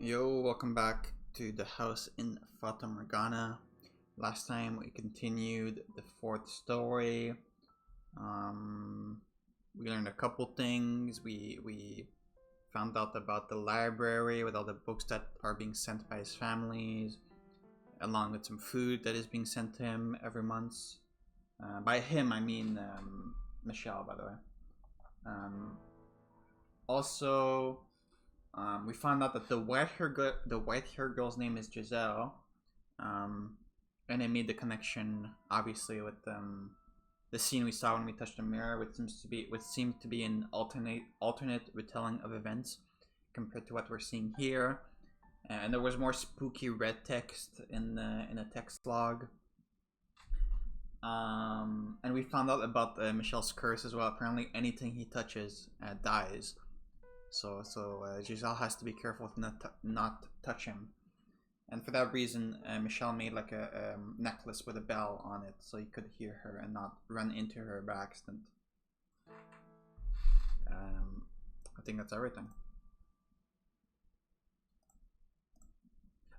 Yo, welcome back to the house in Fata Morgana. Last time we continued the fourth story. We learned a couple things. We found out about the library with all the books that are being sent by his families, along with some food that is being sent to him every month. By him, I mean Michelle, by the way. Also, we found out that the white hair girl's name is Giselle, and it made the connection obviously with the scene we saw when we touched the mirror, which seems to be an alternate retelling of events compared to what we're seeing here. And there was more spooky red text in the text log. And we found out about Michelle's curse as well. Apparently, anything he touches dies. So Giselle has to be careful to not touch him. And for that reason, Michelle made like a necklace with a bell on it, so you could hear her and not run into her by accident. I think that's everything.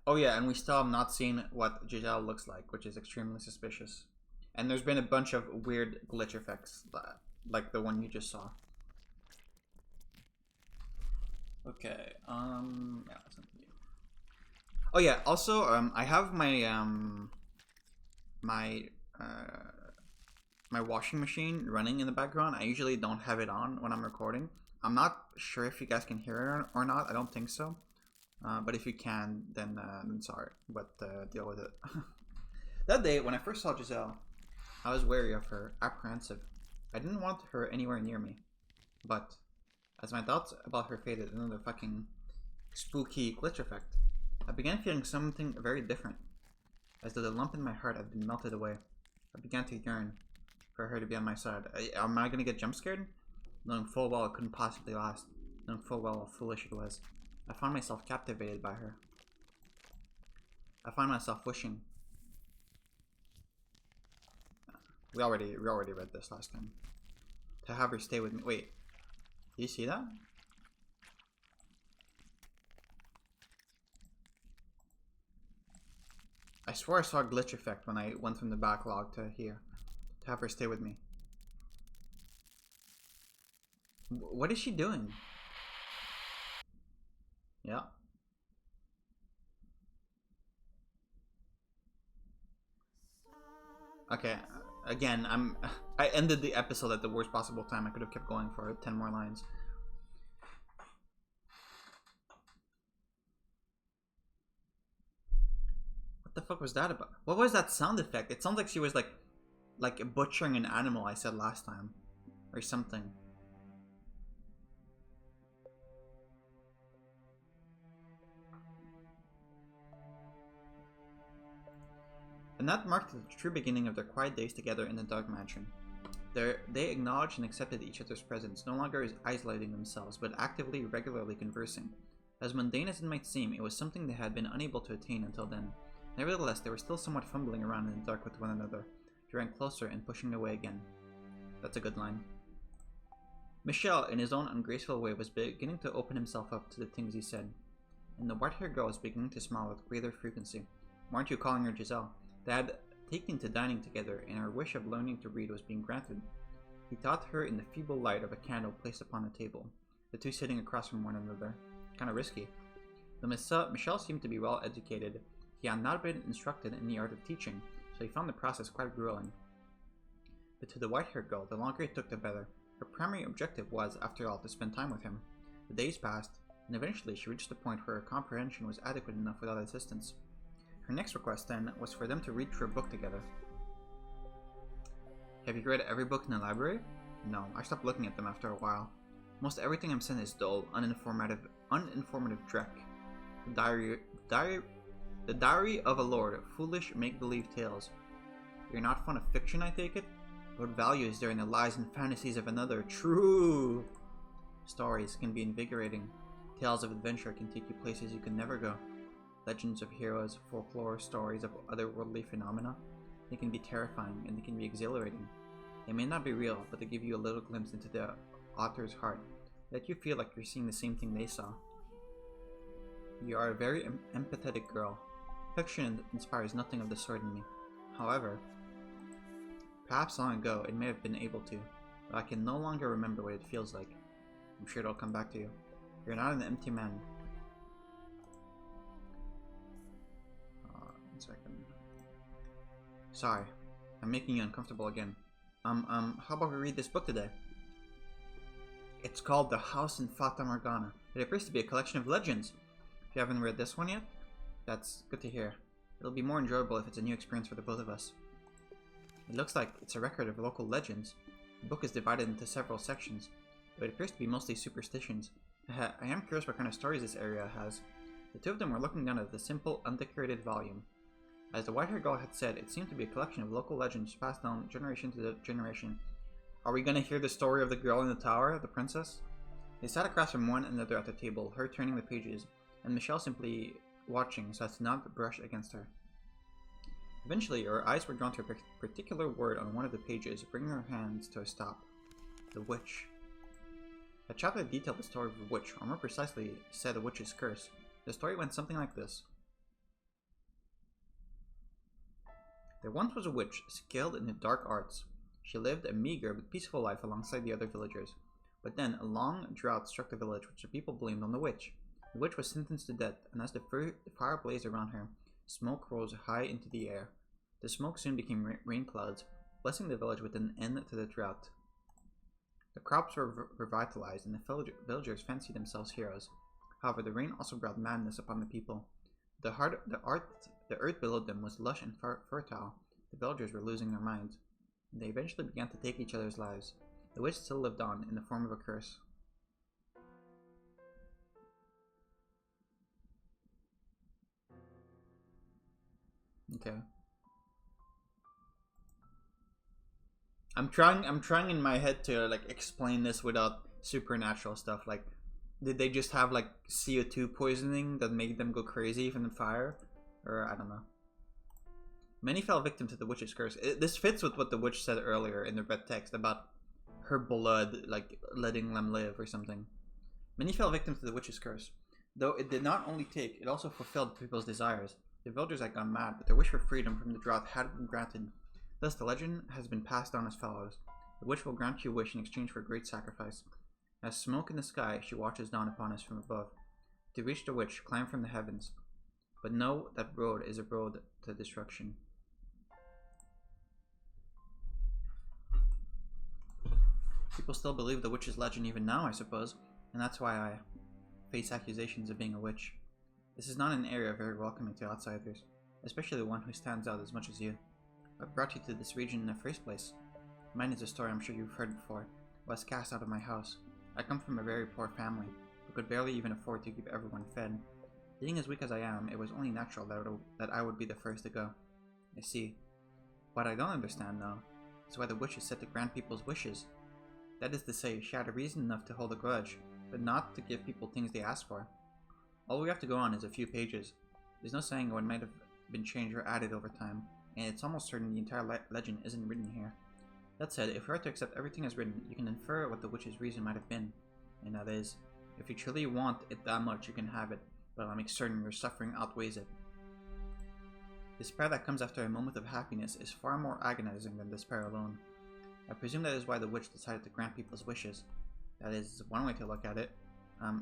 Oh yeah, and we still have not seen what Giselle looks like, which is extremely suspicious. And there's been a bunch of weird glitch effects, like the one you just saw. Okay, yeah, that's something new. Oh yeah, also, I have my, my washing machine running in the background. I usually don't have it on when I'm recording. I'm not sure if you guys can hear it or not. I don't think so. But if you can, then sorry, but deal with it. That day, when I first saw Giselle, I was wary of her, apprehensive. I didn't want her anywhere near me. But as my thoughts about her faded, another fucking spooky glitch effect, I began feeling something very different. As though the lump in my heart had been melted away. I began to yearn for her to be on my side. Am I gonna get jump scared? Knowing full well it couldn't possibly last. Knowing full well how foolish it was. I found myself captivated by her. I found myself wishing. We already read this last time. To have her stay with me. Wait. Do you see that? I swear I saw a glitch effect when I went from the backlog to here. To have her stay with me. What is she doing? Yeah. Okay. Again, I ended the episode at the worst possible time. I could have kept going for 10 more lines. What the fuck was that about? What was that sound effect? It sounds like she was like butchering an animal I said last time. Or something. And that marked the true beginning of their quiet days together in the dark mansion. They acknowledged and accepted each other's presence, no longer isolating themselves, but actively, regularly conversing. As mundane as it might seem, it was something they had been unable to attain until then. Nevertheless, they were still somewhat fumbling around in the dark with one another, drawing closer and pushing away again. That's a good line. Michel, in his own ungraceful way, was beginning to open himself up to the things he said. And the white-haired girl was beginning to smile with greater frequency. Why aren't you calling her Giselle? They had taken to dining together, and her wish of learning to read was being granted. He taught her in the feeble light of a candle placed upon a table, the two sitting across from one another. Kinda risky. Though Michel seemed to be well educated, he had not been instructed in the art of teaching, so he found the process quite grueling. But to the white-haired girl, the longer it took the better. Her primary objective was, after all, to spend time with him. The days passed, and eventually she reached the point where her comprehension was adequate enough without assistance. Her next request, then, was for them to read through a book together. Have you read every book in the library? No, I stopped looking at them after a while. Most everything I'm sent is dull, uninformative dreck. The Diary of a Lord, foolish make-believe tales. You're not fond of fiction, I take it? What value is there in the lies and fantasies of another? True! Stories can be invigorating. Tales of adventure can take you places you can never go. Legends of heroes, folklore, stories of otherworldly phenomena. They can be terrifying and they can be exhilarating. They may not be real, but they give you a little glimpse into the author's heart. Let you feel like you're seeing the same thing they saw. You are a very empathetic girl. Fiction inspires nothing of the sort in me. However, perhaps long ago it may have been able to, but I can no longer remember what it feels like. I'm sure it'll come back to you. You're not an empty man. 1 second. Sorry, I'm making you uncomfortable again. How about we read this book today? It's called The House in Fata Morgana. It appears to be a collection of legends. If you haven't read this one yet, that's good to hear. It'll be more enjoyable if it's a new experience for the both of us. It looks like it's a record of local legends. The book is divided into several sections, but it appears to be mostly superstitions. I am curious what kind of stories this area has. The two of them were looking down at the simple, undecorated volume. As the white-haired girl had said, it seemed to be a collection of local legends passed down generation to generation. Are we gonna hear the story of the girl in the tower, the princess? They sat across from one another at the table, her turning the pages, and Michelle simply watching so as to not brush against her. Eventually, her eyes were drawn to a particular word on one of the pages, bringing her hands to a stop. The witch. The chapter detailed the story of the witch, or more precisely, said a witch's curse. The story went something like this. There once was a witch, skilled in the dark arts. She lived a meager but peaceful life alongside the other villagers. But then, a long drought struck the village, which the people blamed on the witch. The witch was sentenced to death, and as the fire blazed around her, smoke rose high into the air. The smoke soon became rain clouds, blessing the village with an end to the drought. The crops were revitalized, and the villagers fancied themselves heroes. However, the rain also brought madness upon the people. The earth below them was lush and fertile. The villagers were losing their minds, and they eventually began to take each other's lives. The witch still lived on in the form of a curse. Okay. I'm trying in my head to like explain this without supernatural stuff. Like, did they just have like CO2 poisoning that made them go crazy from the fire? Or I don't know. Many fell victim to the witch's curse. This fits with what the witch said earlier in the red text about her blood, like letting them live or something. Many fell victim to the witch's curse. Though it did not only take, it also fulfilled people's desires. The villagers had gone mad, but their wish for freedom from the drought had been granted. Thus, the legend has been passed down as follows. The witch will grant you a wish in exchange for a great sacrifice. As smoke in the sky, she watches down upon us from above. To reach the witch, climb from the heavens. But know that road is a road to destruction. People still believe the witch's legend even now, I suppose, and that's why I face accusations of being a witch. This is not an area very welcoming to outsiders, especially one who stands out as much as you. What brought you to this region in the first place? Mine is a story I'm sure you've heard before. I was cast out of my house. I come from a very poor family, who could barely even afford to keep everyone fed. Being as weak as I am, it was only natural that I would be the first to go. I see. What I don't understand, though, is why the witch is said to grant people's wishes. That is to say, she had a reason enough to hold a grudge, but not to give people things they ask for. All we have to go on is a few pages. There's no saying what might have been changed or added over time, and it's almost certain the entire legend isn't written here. That said, if we are to accept everything as written, you can infer what the witch's reason might have been. And that is, if you truly want it that much, you can have it, but I'll make certain your suffering outweighs it. Despair that comes after a moment of happiness is far more agonizing than despair alone. I presume that is why the witch decided to grant people's wishes. That is one way to look at it.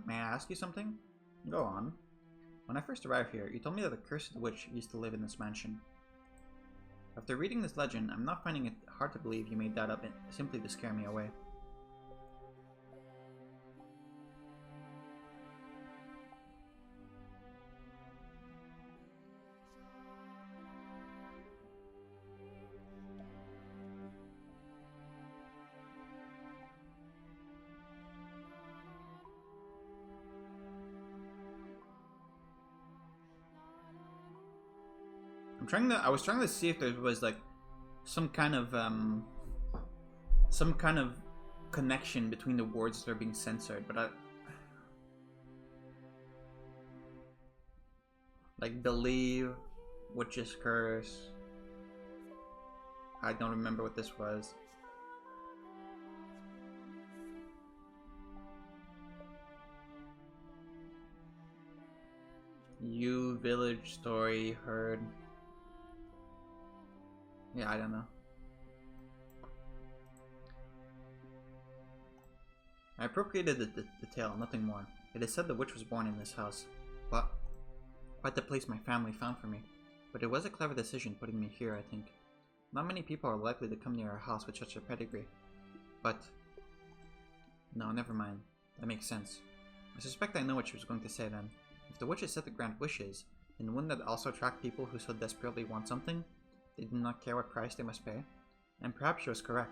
May I ask you something? Go on. When I first arrived here, you told me that the cursed witch used to live in this mansion. After reading this legend, I'm not finding it hard to believe you made that up simply to scare me away. I was trying to see if there was like some kind of connection between the words that are being censored, but like believe, witch's curse. I don't remember what this was. You village story heard. Yeah, I don't know. I appropriated the tale, nothing more. It is said the witch was born in this house. But quite the place my family found for me. But it was a clever decision putting me here, I think. Not many people are likely to come near our house with such a pedigree. But no, never mind. That makes sense. I suspect I know what she was going to say then. If the witch is said to grant wishes, then wouldn't that also attract people who so desperately want something? They do not care what price they must pay? And perhaps she was correct.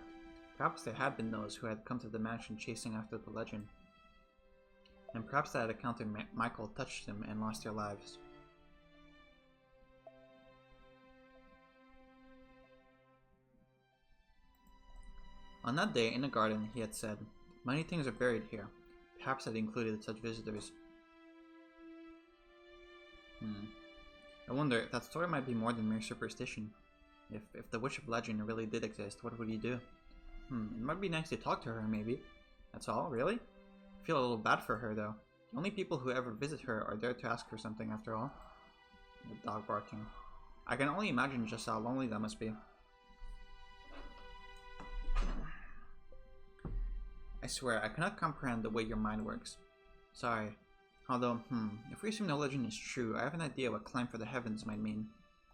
Perhaps there had been those who had come to the mansion chasing after the legend. And perhaps that account of Michael touched them and lost their lives. On that day, in the garden, he had said, "Many things are buried here." Perhaps that included such visitors. I wonder if that story might be more than mere superstition. If the Witch of Legend really did exist, what would he do? It might be nice to talk to her, maybe. That's all, really? I feel a little bad for her, though. The only people who ever visit her are there to ask her something, after all. The dog barking. I can only imagine just how lonely that must be. I swear, I cannot comprehend the way your mind works. Sorry. Although, if we assume the legend is true, I have an idea what climb for the heavens might mean.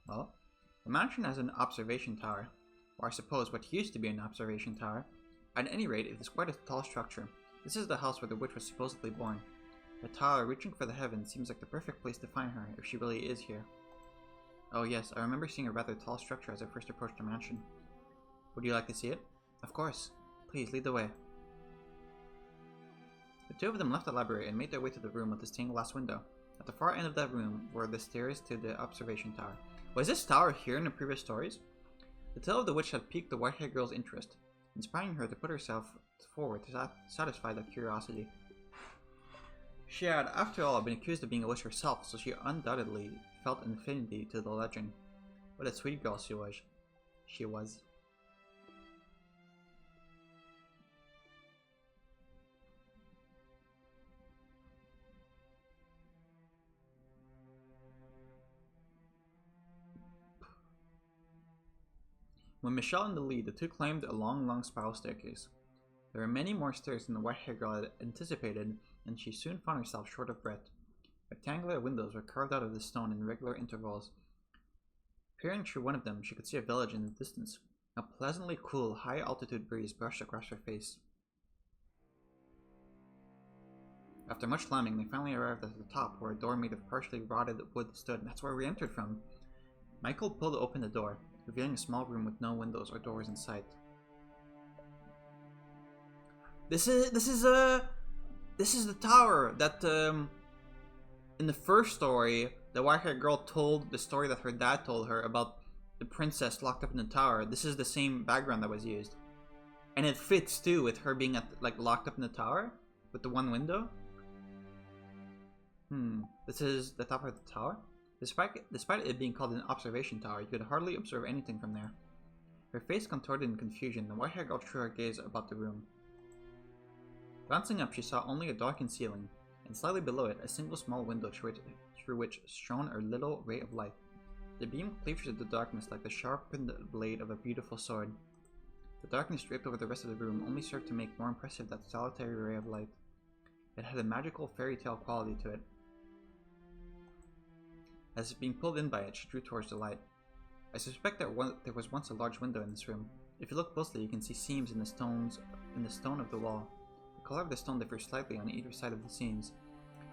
Well, the mansion has an observation tower. Or I suppose what used to be an observation tower. At any rate, it is quite a tall structure. This is the house where the witch was supposedly born. The tower reaching for the heavens seems like the perfect place to find her, if she really is here. Oh yes, I remember seeing a rather tall structure as I first approached the mansion. Would you like to see it? Of course. Please, lead the way. The two of them left the library and made their way to the room with the stained glass window. At the far end of that room were the stairs to the observation tower. Was this tower here in the previous stories? The tale of the witch had piqued the white-haired girl's interest, inspiring her to put herself forward to satisfy that curiosity. She had, after all, been accused of being a witch herself, so she undoubtedly felt an affinity to the legend. What a sweet girl she was. When Michelle in the lead, the two climbed a long spiral staircase. There were many more stairs than the white-haired girl had anticipated, and she soon found herself short of breath. Rectangular windows were carved out of the stone in regular intervals. Peering through one of them, she could see a village in the distance. A pleasantly cool, high-altitude breeze brushed across her face. After much climbing, they finally arrived at the top, where a door made of partially rotted wood stood. That's where we entered from. Michael pulled open the door, revealing a small room with no windows or doors in sight. This is the tower that in the first story the white-haired girl told the story that her dad told her about the princess locked up in the tower. This is the same background that was used, and it fits too with her being locked up in the tower with the one window. This is the top of the tower. Despite it being called an observation tower, you could hardly observe anything from there. Her face contorted in confusion, the white-haired girl threw her gaze about the room. Glancing up, she saw only a darkened ceiling, and slightly below it, a single small window through which shone a little ray of light. The beam cleaved through the darkness like the sharpened blade of a beautiful sword. The darkness draped over the rest of the room only served to make more impressive that solitary ray of light. It had a magical fairy tale quality to it. As if being pulled in by it, she drew towards the light. I suspect that there was once a large window in this room. If you look closely, you can see seams in the stone of the wall. The color of the stone differs slightly on either side of the seams.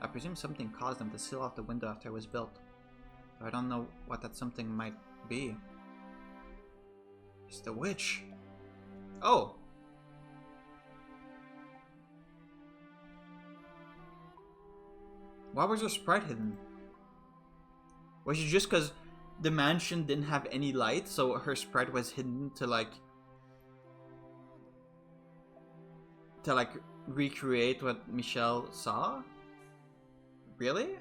I presume something caused them to seal off the window after it was built. But I don't know what that something might be. It's the witch! Oh! Why was her sprite hidden? Was it just because the mansion didn't have any light, so her sprite was hidden to recreate what Michelle saw? Really?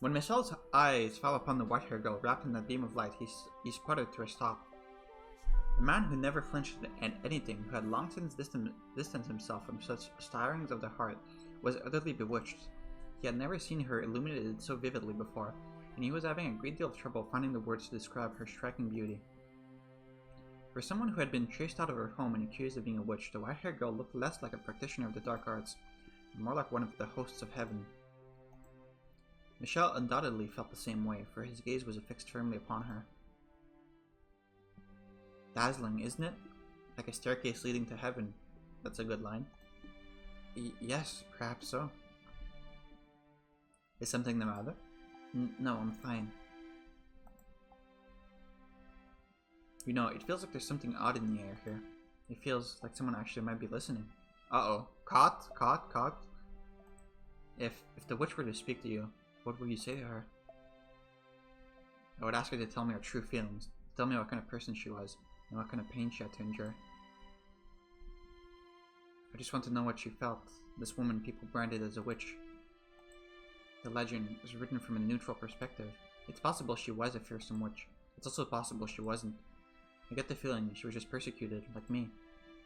When Michelle's eyes fell upon the white-haired girl wrapped in that beam of light, he sputtered to a stop. The man who never flinched at anything, who had long since distanced himself from such stirrings of the heart, was utterly bewitched. He had never seen her illuminated so vividly before, and he was having a great deal of trouble finding the words to describe her striking beauty. For someone who had been chased out of her home and accused of being a witch, the white-haired girl looked less like a practitioner of the dark arts, and more like one of the hosts of heaven. Michel undoubtedly felt the same way, for his gaze was affixed firmly upon her. Dazzling, isn't it? Like a staircase leading to heaven. That's a good line. Yes, perhaps so. Is something the matter? No, I'm fine. You know, it feels like there's something odd in the air here. It feels like someone actually might be listening. Uh-oh. Caught. If the witch were to speak to you, what would you say to her? I would ask her to tell me her true feelings, to tell me what kind of person she was, and what kind of pain she had to endure. I just want to know what she felt, this woman people branded as a witch. The legend is written from a neutral perspective. It's possible she was a fearsome witch. It's also possible she wasn't. I get the feeling she was just persecuted, like me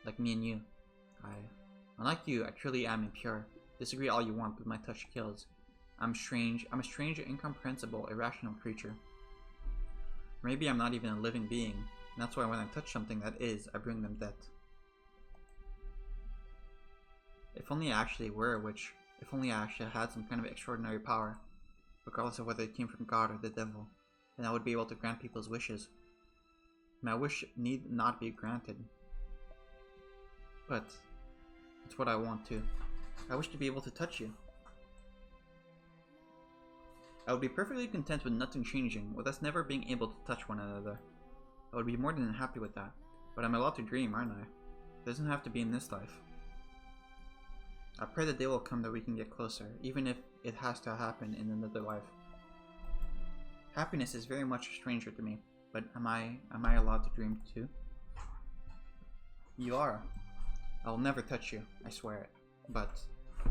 and you. Unlike you, I truly am impure. Disagree all you want, but my touch kills. I'm strange, incomprehensible, irrational creature. Maybe I'm not even a living being, and that's why when I touch something that is, I bring them death. If only I actually were a witch, if only I actually had some kind of extraordinary power, regardless of whether it came from God or the devil, then I would be able to grant people's wishes. My wish need not be granted. But it's what I want to. I wish to be able to touch you. I would be perfectly content with nothing changing, with us never being able to touch one another. I would be more than happy with that. But I'm allowed to dream, aren't I? It doesn't have to be in this life. I pray the day will come that we can get closer, even if it has to happen in another life. Happiness is very much a stranger to me, but am I allowed to dream too? You are. I will never touch you, I swear it, but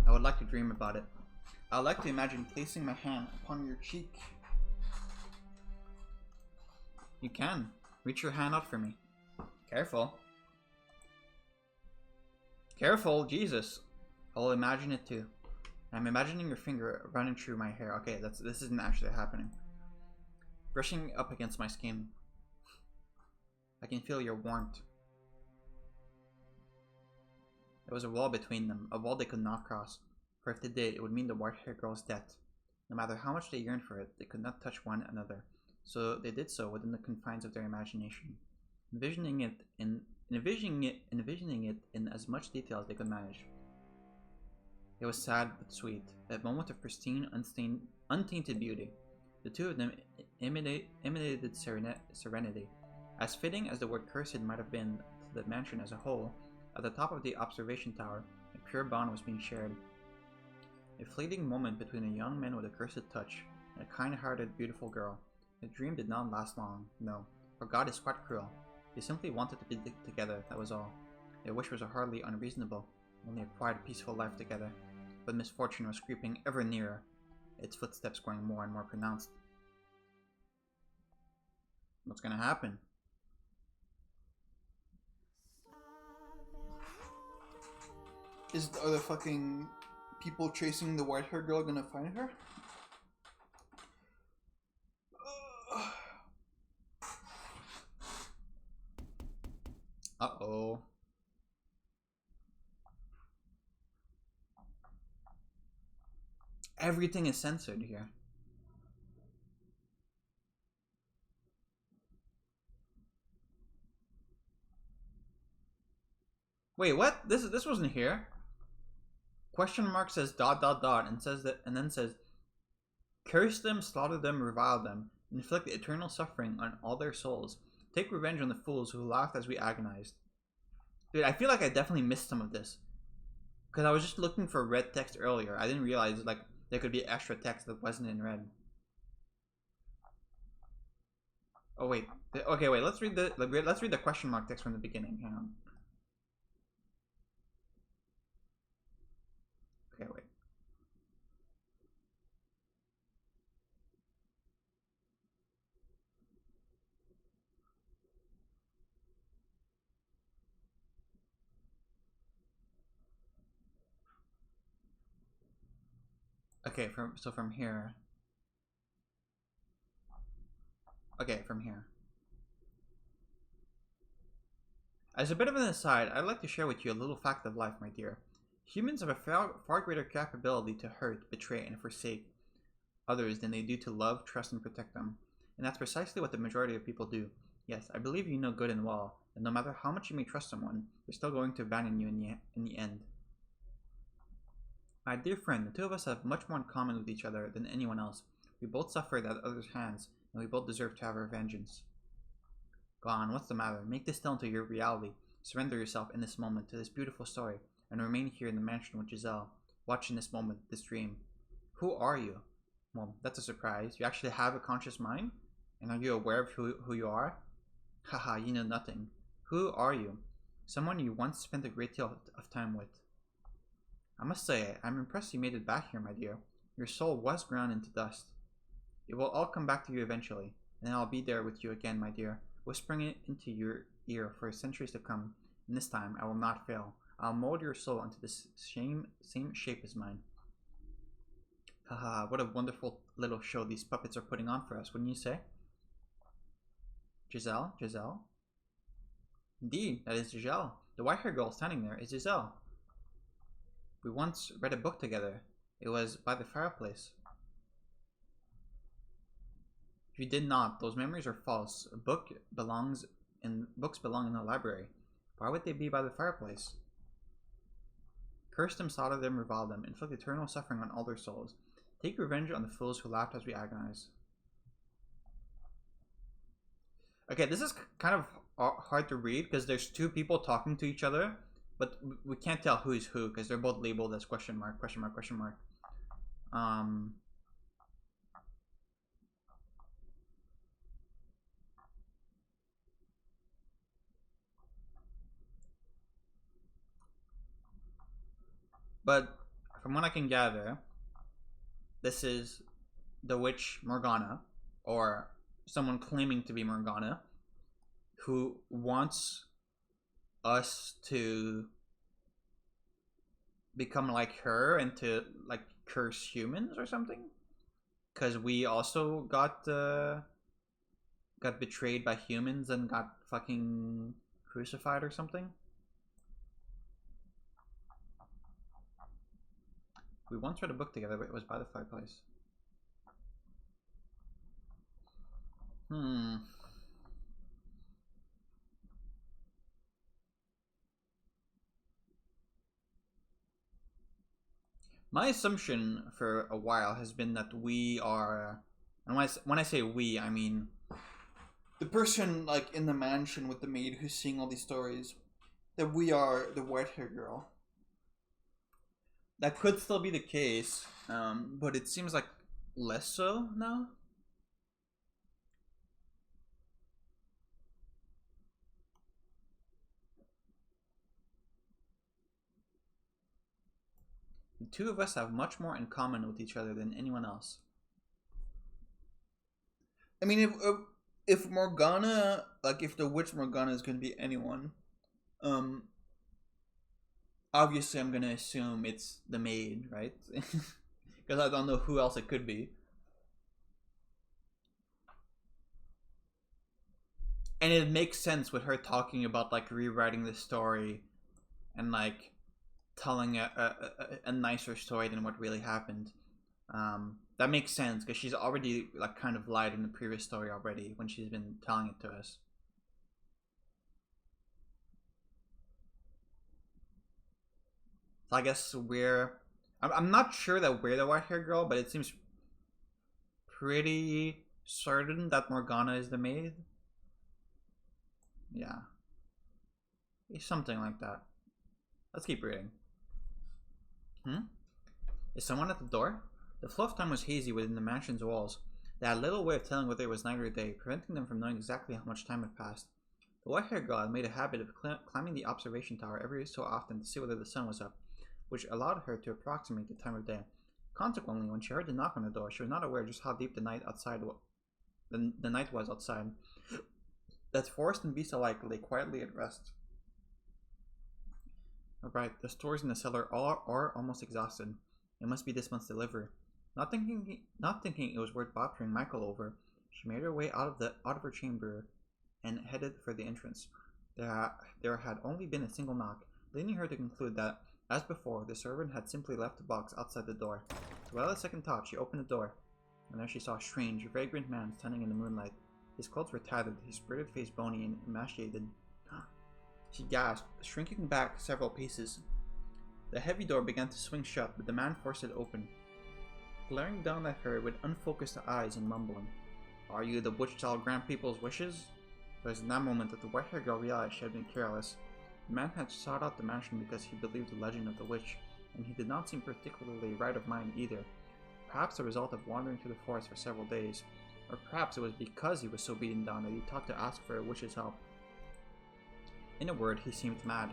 I would like to dream about it. I would like to imagine placing my hand upon your cheek. You can. Reach your hand out for me. Careful. Careful, Jesus. I'll imagine it too. I'm imagining your finger running through my hair. Okay, this isn't actually happening. Brushing up against my skin. I can feel your warmth. There was a wall between them, a wall they could not cross. For if they did, it would mean the white-haired girl's death. No matter how much they yearned for it, they could not touch one another. So they did so within the confines of their imagination, envisioning it in as much detail as they could manage. It was sad but sweet, that moment of pristine, untainted beauty. The two of them emanated serenity. As fitting as the word cursed might have been to the mansion as a whole, at the top of the observation tower, a pure bond was being shared. A fleeting moment between a young man with a cursed touch and a kind-hearted, beautiful girl. The dream did not last long, no, for God is quite cruel. They simply wanted to be together, that was all. Their wish was hardly unreasonable, only a quiet, peaceful life together. But misfortune was creeping ever nearer, its footsteps growing more and more pronounced. What's gonna happen? Are the fucking people chasing the white-haired girl gonna find her? Uh-oh. Everything is censored here. Wait, what? This wasn't here. Question mark says ... and then says curse them, slaughter them, revile them, inflict eternal suffering on all their souls. Take revenge on the fools who laughed as we agonized. Dude, I feel like I definitely missed some of this. Because I was just looking for red text earlier. I didn't realize like there could be extra text that wasn't in red. Oh wait. Okay, wait. Let's read the question mark text from the beginning. Hang on. Okay, wait. Okay, from here. Okay, from here. As a bit of an aside, I'd like to share with you a little fact of life, my dear. Humans have a far greater capability to hurt, betray, and forsake others than they do to love, trust, and protect them. And that's precisely what the majority of people do. Yes, I believe you know good and well that no matter how much you may trust someone, they're still going to abandon you in the end. My dear friend, the two of us have much more in common with each other than anyone else. We both suffered at others' hands, and we both deserve to have our vengeance. Go on, what's the matter? Make this still into your reality. Surrender yourself in this moment to this beautiful story, and remain here in the mansion with Giselle, watching this moment, this dream. Who are you? Well, that's a surprise. You actually have a conscious mind? And are you aware of who you are? Haha, you know nothing. Who are you? Someone you once spent a great deal of time with. I must say, I'm impressed you made it back here, my dear. Your soul was ground into dust. It will all come back to you eventually, and I'll be there with you again, my dear, whispering it into your ear for centuries to come, and this time I will not fail. I'll mold your soul into the same shape as mine. Haha, what a wonderful little show these puppets are putting on for us, wouldn't you say? Giselle? Giselle? Indeed, that is Giselle. The white-haired girl standing there is Giselle. We once read a book together. It was by the fireplace. If you did not, those memories are false. Books belong in the library. Why would they be by the fireplace? Curse them, slaughter them, revile them, inflict eternal suffering on all their souls. Take revenge on the fools who laughed as we agonize. Okay, this is kind of hard to read because there's two people talking to each other, but we can't tell who is who because they're both labeled as question mark, question mark, question mark. But from what I can gather, this is the witch Morgana, or someone claiming to be Morgana, who wants us to become like her and to like curse humans or something, because we also got betrayed by humans and got fucking crucified or something. We once read a book together, but it was by the fireplace. My assumption for a while has been that we are, and when I say we, I mean the person like in the mansion with the maid who's seeing all these stories, that we are the white-haired girl. That could still be the case, but it seems like less so now. The two of us have much more in common with each other than anyone else. I mean, if Morgana, like if the witch Morgana is going to be anyone, obviously I'm going to assume it's the maid, right? Because I don't know who else it could be. And it makes sense with her talking about like rewriting the story and like telling a nicer story than what really happened. That makes sense because she's already like kind of lied in the previous story already when she's been telling it to us. So I guess I'm not sure that we're the white-haired girl, but it seems pretty certain that Morgana is the maid. Yeah. It's something like that. Let's keep reading. Is someone at the door? The flow of time was hazy within the mansion's walls. They had little way of telling whether it was night or day, preventing them from knowing exactly how much time had passed. The white-haired girl had made a habit of climbing the observation tower every so often to see whether the sun was up, which allowed her to approximate the time of day. Consequently, when she heard the knock on the door, she was not aware just how deep the night was outside. That forest and beast alike lay quietly at rest. Alright, the stores in the cellar are almost exhausted. It must be this month's delivery. Not thinking it was worth bothering Michael over, she made her way out of her chamber and headed for the entrance. There had only been a single knock, leading her to conclude that, as before, the servant had simply left the box outside the door. So without a second thought, she opened the door, and there she saw a strange, vagrant man standing in the moonlight. His clothes were tattered, his bearded face bony and emaciated. She gasped, shrinking back several paces. The heavy door began to swing shut, but the man forced it open, glaring down at her with unfocused eyes and mumbling, "Are you the witch shall grant people's wishes?" It was in that moment that the white-haired girl realized she had been careless. The man had sought out the mansion because he believed the legend of the witch, and he did not seem particularly right of mind either. Perhaps the result of wandering through the forest for several days, or perhaps it was because he was so beaten down that he thought to ask for a witch's help. In a word, he seemed mad.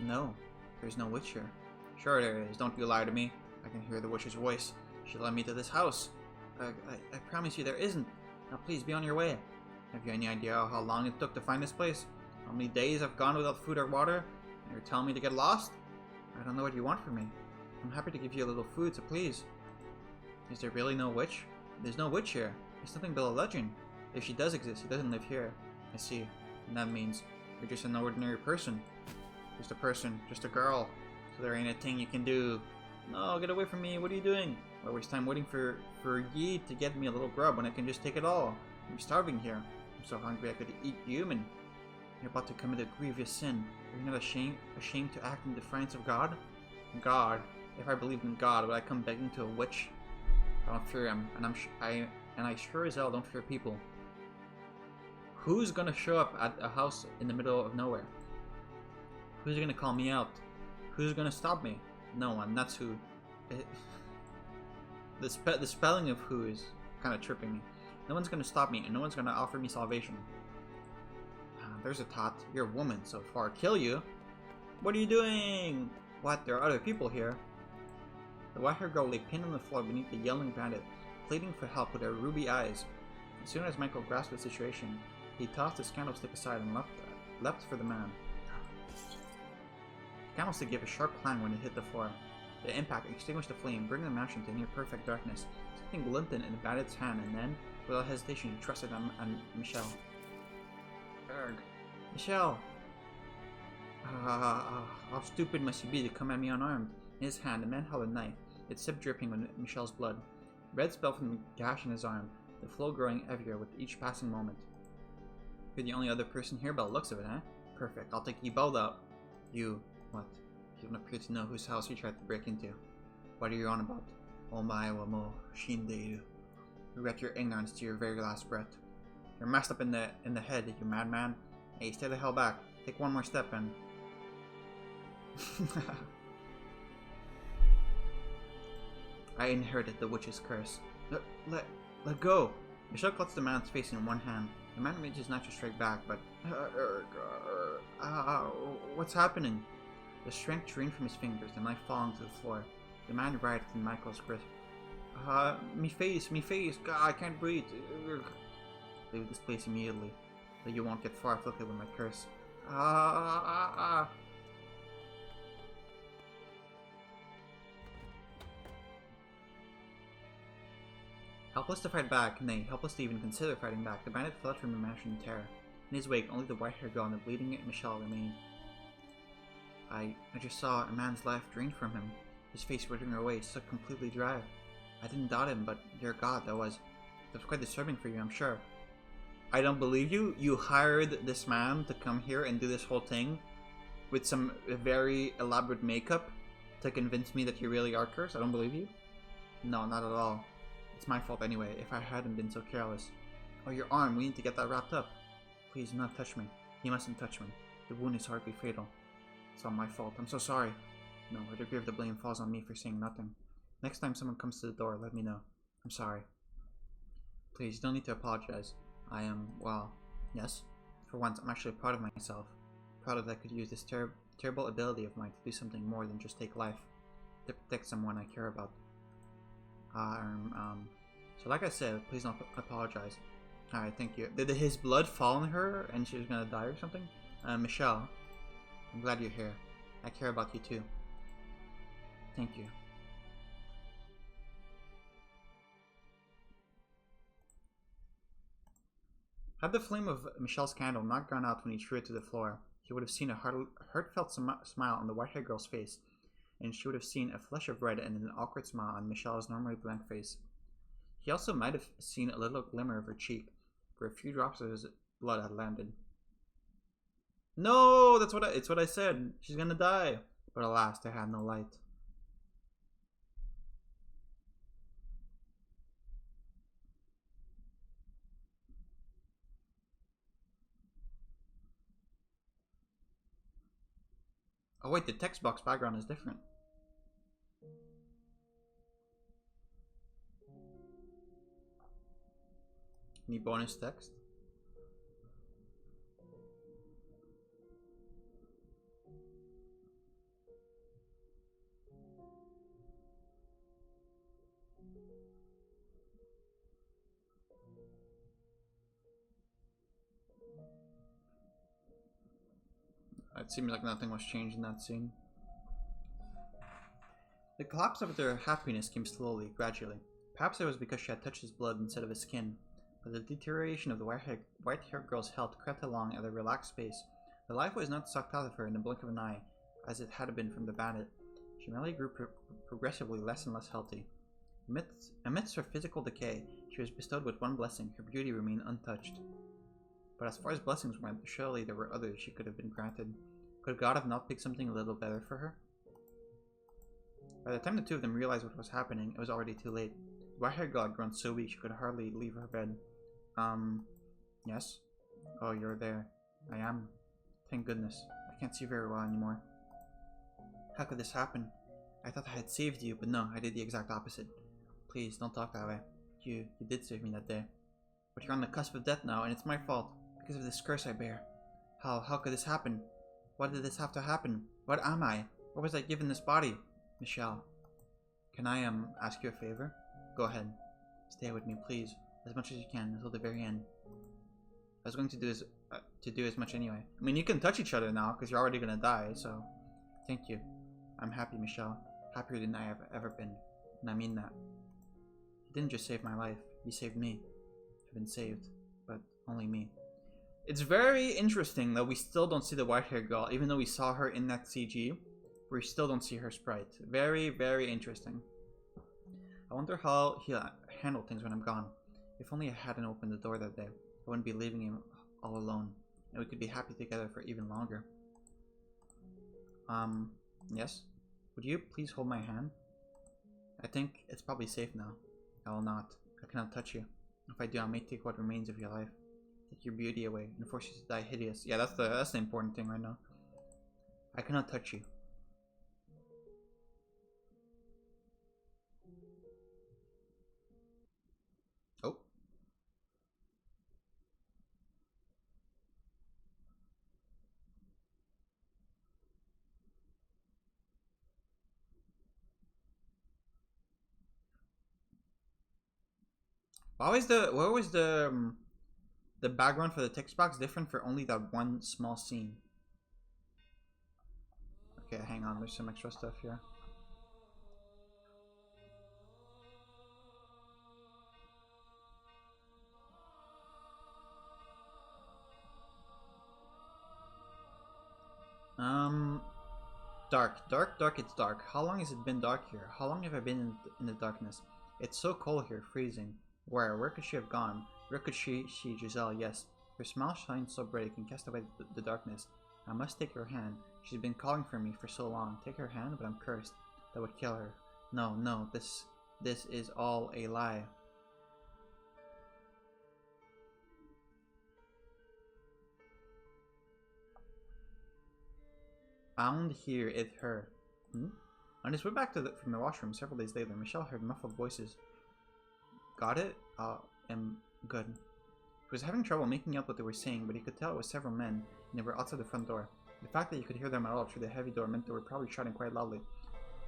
No, there's no witch here." "Sure there is, don't you lie to me. I can hear the witch's voice. She led me to this house." I promise you there isn't. Now please be on your way." "Have you any idea how long it took to find this place? How many days I've gone without food or water? And you're telling me to get lost?" "I don't know what you want from me. I'm happy to give you a little food, so please." "Is there really no witch?" "There's no witch here. It's nothing but a legend. If she does exist, she doesn't live here." "I see. And that means you're just an ordinary person." "Just a person. Just a girl. So there ain't a thing you can do." "No, get away from me. What are you doing? Why waste time waiting for ye to get me a little grub when I can just take it all? I'm starving here. I'm so hungry I could eat human." "You're about to commit a grievous sin. Are you not ashamed to act in defiance of God?" "God? If I believed in God, would I come begging to a witch? I don't fear him, and I sure as hell don't fear people. Who's gonna show up at a house in the middle of nowhere? Who's gonna call me out? Who's gonna stop me? No one. That's who. The spelling of who is kind of tripping me. No one's gonna stop me, and no one's gonna offer me salvation." "There's a tot. You're a woman, so far. Kill you? What are you doing?" "What? There are other people here." The white-haired girl lay pinned on the floor beneath the yelling bandit, pleading for help with her ruby eyes. As soon as Michael grasped the situation, he tossed his candlestick aside and leapt for the man. The candlestick gave a sharp clang when it hit the floor. The impact extinguished the flame, bringing the mansion to near-perfect darkness. Something glinted in the bandit's hand, and then, without hesitation, he thrust it on Michelle. "Erg. Michelle!" How stupid must you be to come at me unarmed?" In his hand, the man held a knife, its tip dripping with Michelle's blood. Red spilled from the gash in his arm, the flow growing heavier with each passing moment. "You're the only other person here by the looks of it, eh? Perfect, I'll take you both out." "You... what? You don't appear to know whose house you tried to break into. What are you on about?" "Omae wa mo shindeiru. Regret your ignorance to your very last breath. You're messed up in the head, you madman. Hey, stay the hell back. Take one more step and..." "I inherited the witch's curse." Let go!" Michelle clutched the man's face in one hand. The man made his knife to strike back, but... What's happening?" The strength drained from his fingers, the knife falling to the floor. The man writhed in Michael's grip. Me face! God, I can't breathe. Leave this place immediately, though you won't get far afflicted with my curse." Helpless to fight back, nay, helpless to even consider fighting back, the bandit fled from the mansion in terror. In his wake, only the white-haired girl and the bleeding Michelle remained. I just saw a man's life drained from him, his face withering away, so completely dry. I didn't doubt him, but dear God, that was quite disturbing for you, I'm sure." "I don't believe you. You hired this man to come here and do this whole thing with some very elaborate makeup to convince me that you really are cursed? I don't believe you." "No, not at all. It's my fault anyway, if I hadn't been so careless." "Oh, your arm. We need to get that wrapped up." "Please do not touch me. You mustn't touch me. The wound is hardly fatal." "It's all my fault. I'm so sorry." "No, a degree of the blame falls on me for saying nothing. Next time someone comes to the door, let me know. I'm sorry." "Please, you don't need to apologize. I am, well, yes. For once, I'm actually proud of myself. Proud that I could use this terrible ability of mine to do something more than just take life. To protect someone I care about. So like I said, please don't apologize." "Alright, thank you. Did his blood fall on her and she was gonna die or something?" "Michelle, I'm glad you're here. I care about you too." "Thank you." Had the flame of Michelle's candle not gone out when he threw it to the floor, he would have seen a heartfelt smile on the white-haired girl's face, and she would have seen a flush of red and an awkward smile on Michelle's normally blank face. He also might have seen a little glimmer of her cheek, where a few drops of his blood had landed. No, it's what I said. She's gonna die. But alas, they had no light. Oh wait, the text box background is different. Any bonus text? It seemed like nothing was changed in that scene. The collapse of their happiness came slowly, gradually. Perhaps it was because she had touched his blood instead of his skin, but the deterioration of the white-haired girl's health crept along at a relaxed pace. The life was not sucked out of her in the blink of an eye, as it had been from the bandit. She merely grew progressively less and less healthy. Amidst her physical decay, she was bestowed with one blessing. Her beauty remained untouched. But as far as blessings went, surely there were others she could have been granted. Could God have not picked something a little better for her? By the time the two of them realized what was happening, it was already too late. The white-haired girl had grown so weak she could hardly leave her bed. Yes? Oh, you're there. I am. Thank goodness. I can't see very well anymore. How could this happen? I thought I had saved you, but no, I did the exact opposite. Please, don't talk that way. You did save me that day. But you're on the cusp of death now, and it's my fault, because of this curse I bear. How could this happen? Why did this have to happen? What am I? What was I given this body? Michelle, can I, ask you a favor? Go ahead. Stay with me, please, as much as you can, until the very end. I was going to do as much anyway. I mean, you can touch each other now, because you're already gonna die, so... Thank you. I'm happy, Michelle. Happier than I have ever been. And I mean that. You didn't just save my life. You saved me. I've been saved. But only me. It's very interesting that we still don't see the white-haired girl, even though we saw her in that CG. We still don't see her sprite. Very, very interesting. I wonder how he'll handle things when I'm gone. If only I hadn't opened the door that day, I wouldn't be leaving him all alone, and we could be happy together for even longer. Yes? Would you please hold my hand? I think it's probably safe now. I will not. I cannot touch you. If I do, I may take what remains of your life. Take your beauty away and force you to die hideous. Yeah, that's the important thing right now. I cannot touch you. Oh. Why was the background for the text box different for only that one small scene? Okay, hang on, there's some extra stuff here. Dark, it's dark. How long has it been dark here? How long have I been in the darkness? It's so cold here, freezing. Where could she have gone? Where could she, Giselle, yes. Her smile shines so bright it can cast away the darkness. I must take her hand. She's been calling for me for so long. Take her hand, but I'm cursed. That would kill her. No, this is all a lie. Found here it her. On his way back from the washroom several days later, Michelle heard muffled voices. Got it? Am good. He was having trouble making out what they were saying, but he could tell it was several men, and they were outside the front door. The fact that you could hear them at all through the heavy door meant they were probably shouting quite loudly.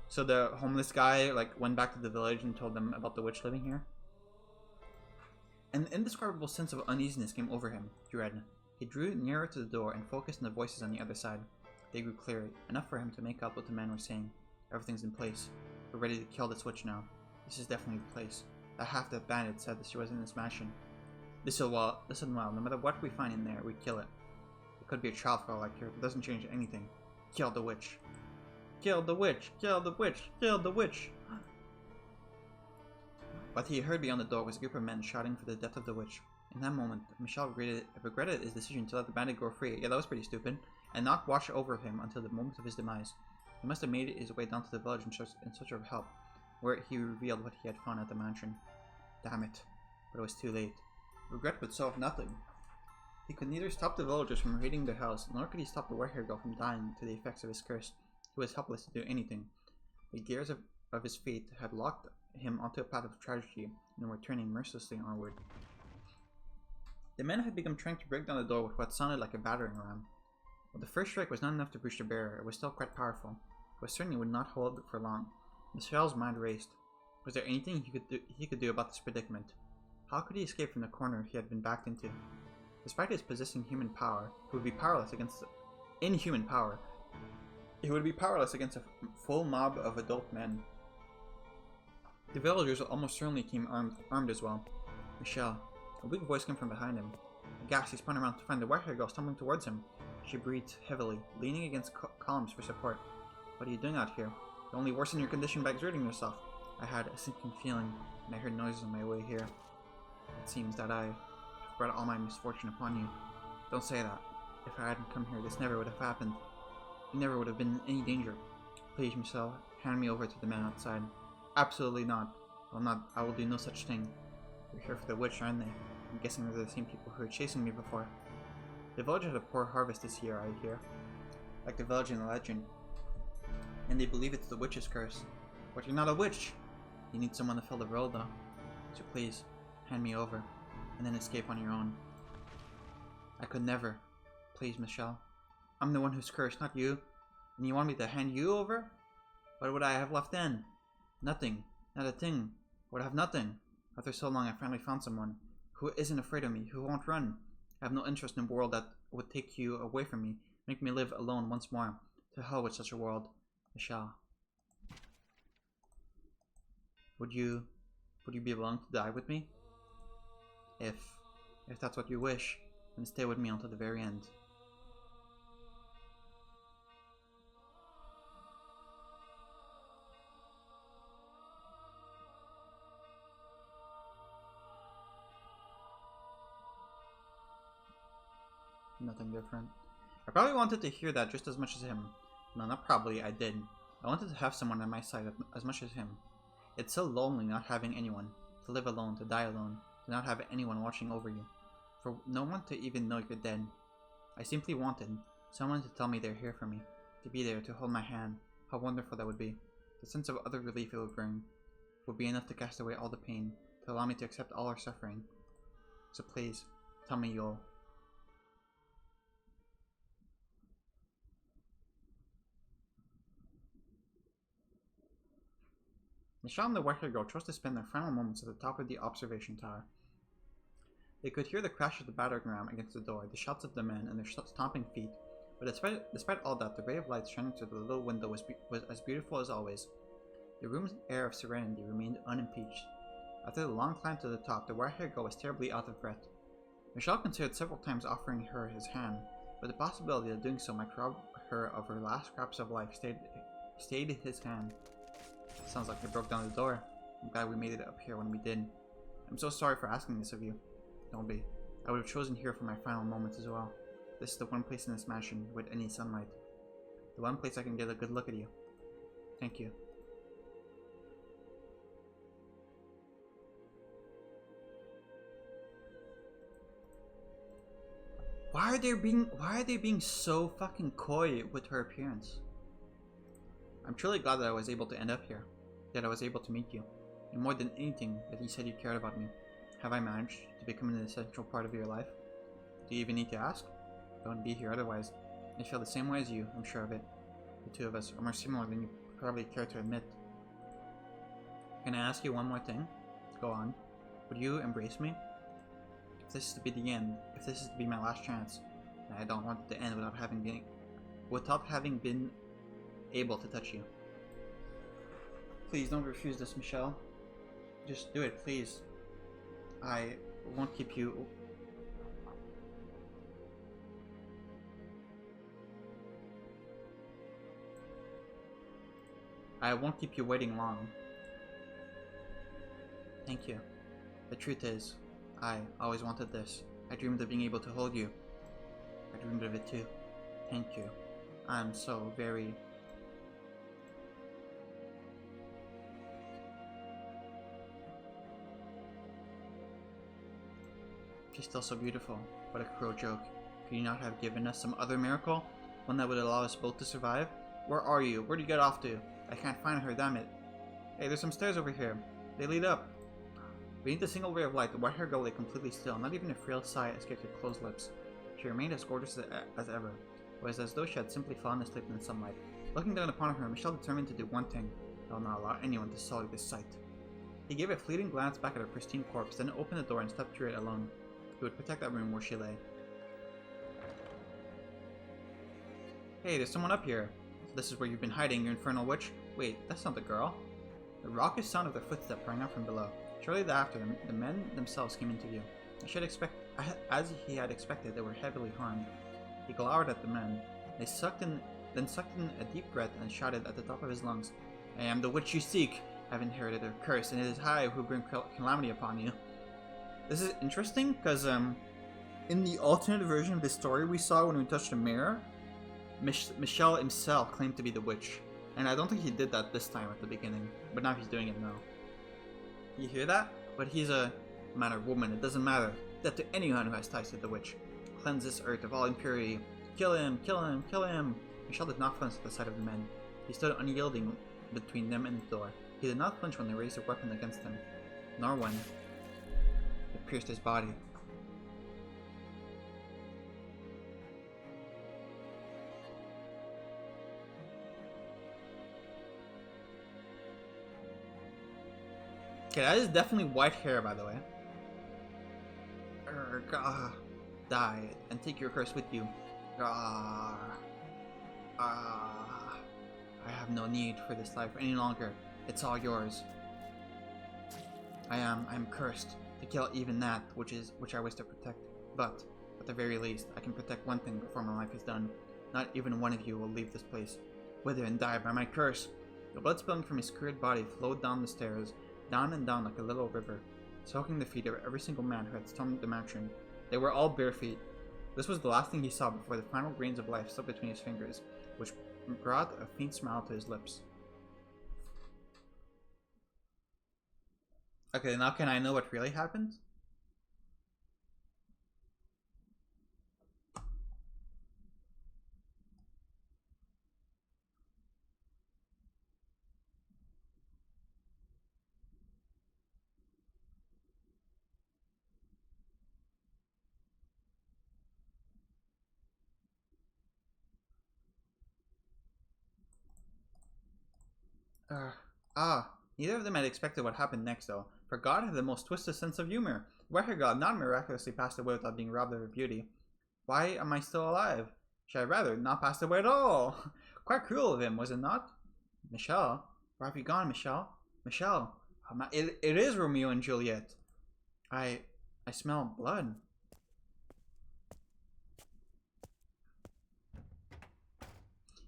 So the homeless guy went back to the village and told them about the witch living here. An indescribable sense of uneasiness came over him, dread. He drew nearer to the door and focused on the voices on the other side. They grew clearer, enough for him to make out what the men were saying. Everything's in place. We're ready to kill this witch now. This is definitely the place. That half-dead bandit said that she was in this mansion. Listen well, no matter what we find in there, we kill it. It could be a child for all I care, it doesn't change anything. Kill the witch. Kill the witch! Kill the witch! Kill the witch! What he heard beyond the door was a group of men shouting for the death of the witch. In that moment, Michel regretted his decision to let the bandit go free. Yeah, that was pretty stupid. And not watch over him until the moment of his demise. He must have made his way down to the village in search of help, where he revealed what he had found at the mansion. Damn it. But it was too late. Regret would solve nothing. He could neither stop the villagers from raiding the house, nor could he stop the white-haired girl from dying to the effects of his curse. He was helpless to do anything. The gears of his fate had locked him onto a path of tragedy, and were turning mercilessly onward. The men had begun trying to break down the door with what sounded like a battering ram. While the first strike was not enough to breach the barrier, it was still quite powerful, but certainly would not hold for long. Michel's mind raced. Was there anything he could do about this predicament? How could he escape from the corner he had been backed into? Despite his possessing human power, he would be powerless against inhuman power. He would be powerless against a full mob of adult men. The villagers almost certainly came armed as well. Michel. A weak voice came from behind him. Aghast, he spun around to find the white-haired girl stumbling towards him. She breathed heavily, leaning against columns for support. What are you doing out here? You only worsen your condition by exerting yourself. I had a sinking feeling, and I heard noises on my way here. It seems that I have brought all my misfortune upon you. Don't say that. If I hadn't come here, this never would have happened. You never would have been in any danger. Please, Michel, hand me over to the man outside. Absolutely not. I will do no such thing. You're here for the witch, aren't they? I'm guessing they're the same people who were chasing me before. The village had a poor harvest this year, I hear. Like the village in the legend. And they believe it's the witch's curse. But you're not a witch! You need someone to fill the role, though. So please, hand me over, and then escape on your own. I could never. Please, Michel. I'm the one who's cursed, not you. And you want me to hand you over? What would I have left then? Nothing. Not a thing. Would have nothing. After so long, I finally found someone who isn't afraid of me, who won't run. I have no interest in a world that would take you away from me, make me live alone once more. To hell with such a world. Michel. Would you be willing to die with me? If that's what you wish, then stay with me until the very end. Nothing different. I probably wanted to hear that just as much as him. No, not probably, I did. I wanted to have someone on my side as much as him. It's so lonely not having anyone. To live alone, to die alone, to not have anyone watching over you. For no one to even know you're dead. I simply wanted someone to tell me they're here for me. To be there, to hold my hand. How wonderful that would be. The sense of utter relief it would bring would be enough to cast away all the pain, to allow me to accept all our suffering. So please, tell me you'll. Michel and the white-haired girl chose to spend their final moments at the top of the observation tower. They could hear the crash of the battering ram against the door, the shouts of the men, and their stomping feet. But despite all that, the ray of light shining through the little window was as beautiful as always. The room's air of serenity remained unimpeached. After the long climb to the top, the white-haired girl was terribly out of breath. Michel considered several times offering her his hand, but the possibility of doing so might rob her of her last scraps of life stayed his hand. Sounds like they broke down the door. I'm glad we made it up here when we did. I'm so sorry for asking this of you. Don't be. I would have chosen here for my final moments as well. This is the one place in this mansion with any sunlight. The one place I can get a good look at you. Thank you. Why are they being so fucking coy with her appearance? I'm truly glad that I was able to end up here. That I was able to meet you. And more than anything, that you said you cared about me. Have I managed to become an essential part of your life? Do you even need to ask? I wouldn't be here otherwise. I feel the same way as you, I'm sure of it. The two of us are more similar than you probably care to admit. Can I ask you one more thing? Go on. Would you embrace me? If this is to be the end, if this is to be my last chance, and I don't want it to end without having been able to touch you. Please don't refuse this, Michel. Just do it, please. I won't keep you... I won't keep you waiting long. Thank you. The truth is, I always wanted this. I dreamed of being able to hold you. I dreamed of it too. Thank you. I'm so very... She's still so beautiful. What a cruel joke. Could you not have given us some other miracle? One that would allow us both to survive? Where are you? Where'd you get off to? I can't find her, damn it. Hey, there's some stairs over here. They lead up. Beneath the single ray of light, the white-haired girl lay completely still. Not even a frail sigh escaped her closed lips. She remained as gorgeous as ever. It was as though she had simply fallen asleep in the sunlight. Looking down upon her, Michelle determined to do one thing. He will not allow anyone to sully this sight. He gave a fleeting glance back at her pristine corpse, then opened the door and stepped through it alone. He would protect that room where she lay. Hey, there's someone up here. So this is where you've been hiding, you infernal witch. Wait, that's not the girl. The raucous sound of their footsteps rang out from below. Shortly thereafter, the men themselves came into view. As he had expected, they were heavily harmed. He glowered at the men. They then sucked in a deep breath and shouted at the top of his lungs, I am the witch you seek. I have inherited her curse, and it is I who bring calamity upon you. This is interesting, because in the alternate version of the story we saw when we touched the mirror, Michelle himself claimed to be the witch. And I don't think he did that this time at the beginning, but now he's doing it now. You hear that? But he's a man or woman, it doesn't matter. Death to anyone who has ties to the witch. Cleanse this earth of all impurity. Kill him, kill him, kill him! Michelle did not flinch at the sight of the men. He stood unyielding between them and the door. He did not flinch when they raised their weapon against him, nor when it pierced his body. Okay, that is definitely white hair, by the way. Die, and take your curse with you. I have no need for this life any longer. It's all yours. I am cursed to kill even that which I wish to protect. But, at the very least, I can protect one thing before my life is done. Not even one of you will leave this place. Wither and die by my curse. The blood spilling from his cured body flowed down the stairs, down and down like a little river, soaking the feet of every single man who had stormed the mansion. They were all bare feet. This was the last thing he saw before the final grains of life slipped between his fingers, which brought a faint smile to his lips. Okay, now can I know what really happened? Neither of them had expected what happened next, though, for God had the most twisted sense of humor. Why had God not miraculously passed away without being robbed of her beauty? Why am I still alive? Should I rather not pass away at all? Quite cruel of him, was it not? Michelle? Where have you gone, Michelle? Michelle? It is Romeo and Juliet. I smell blood.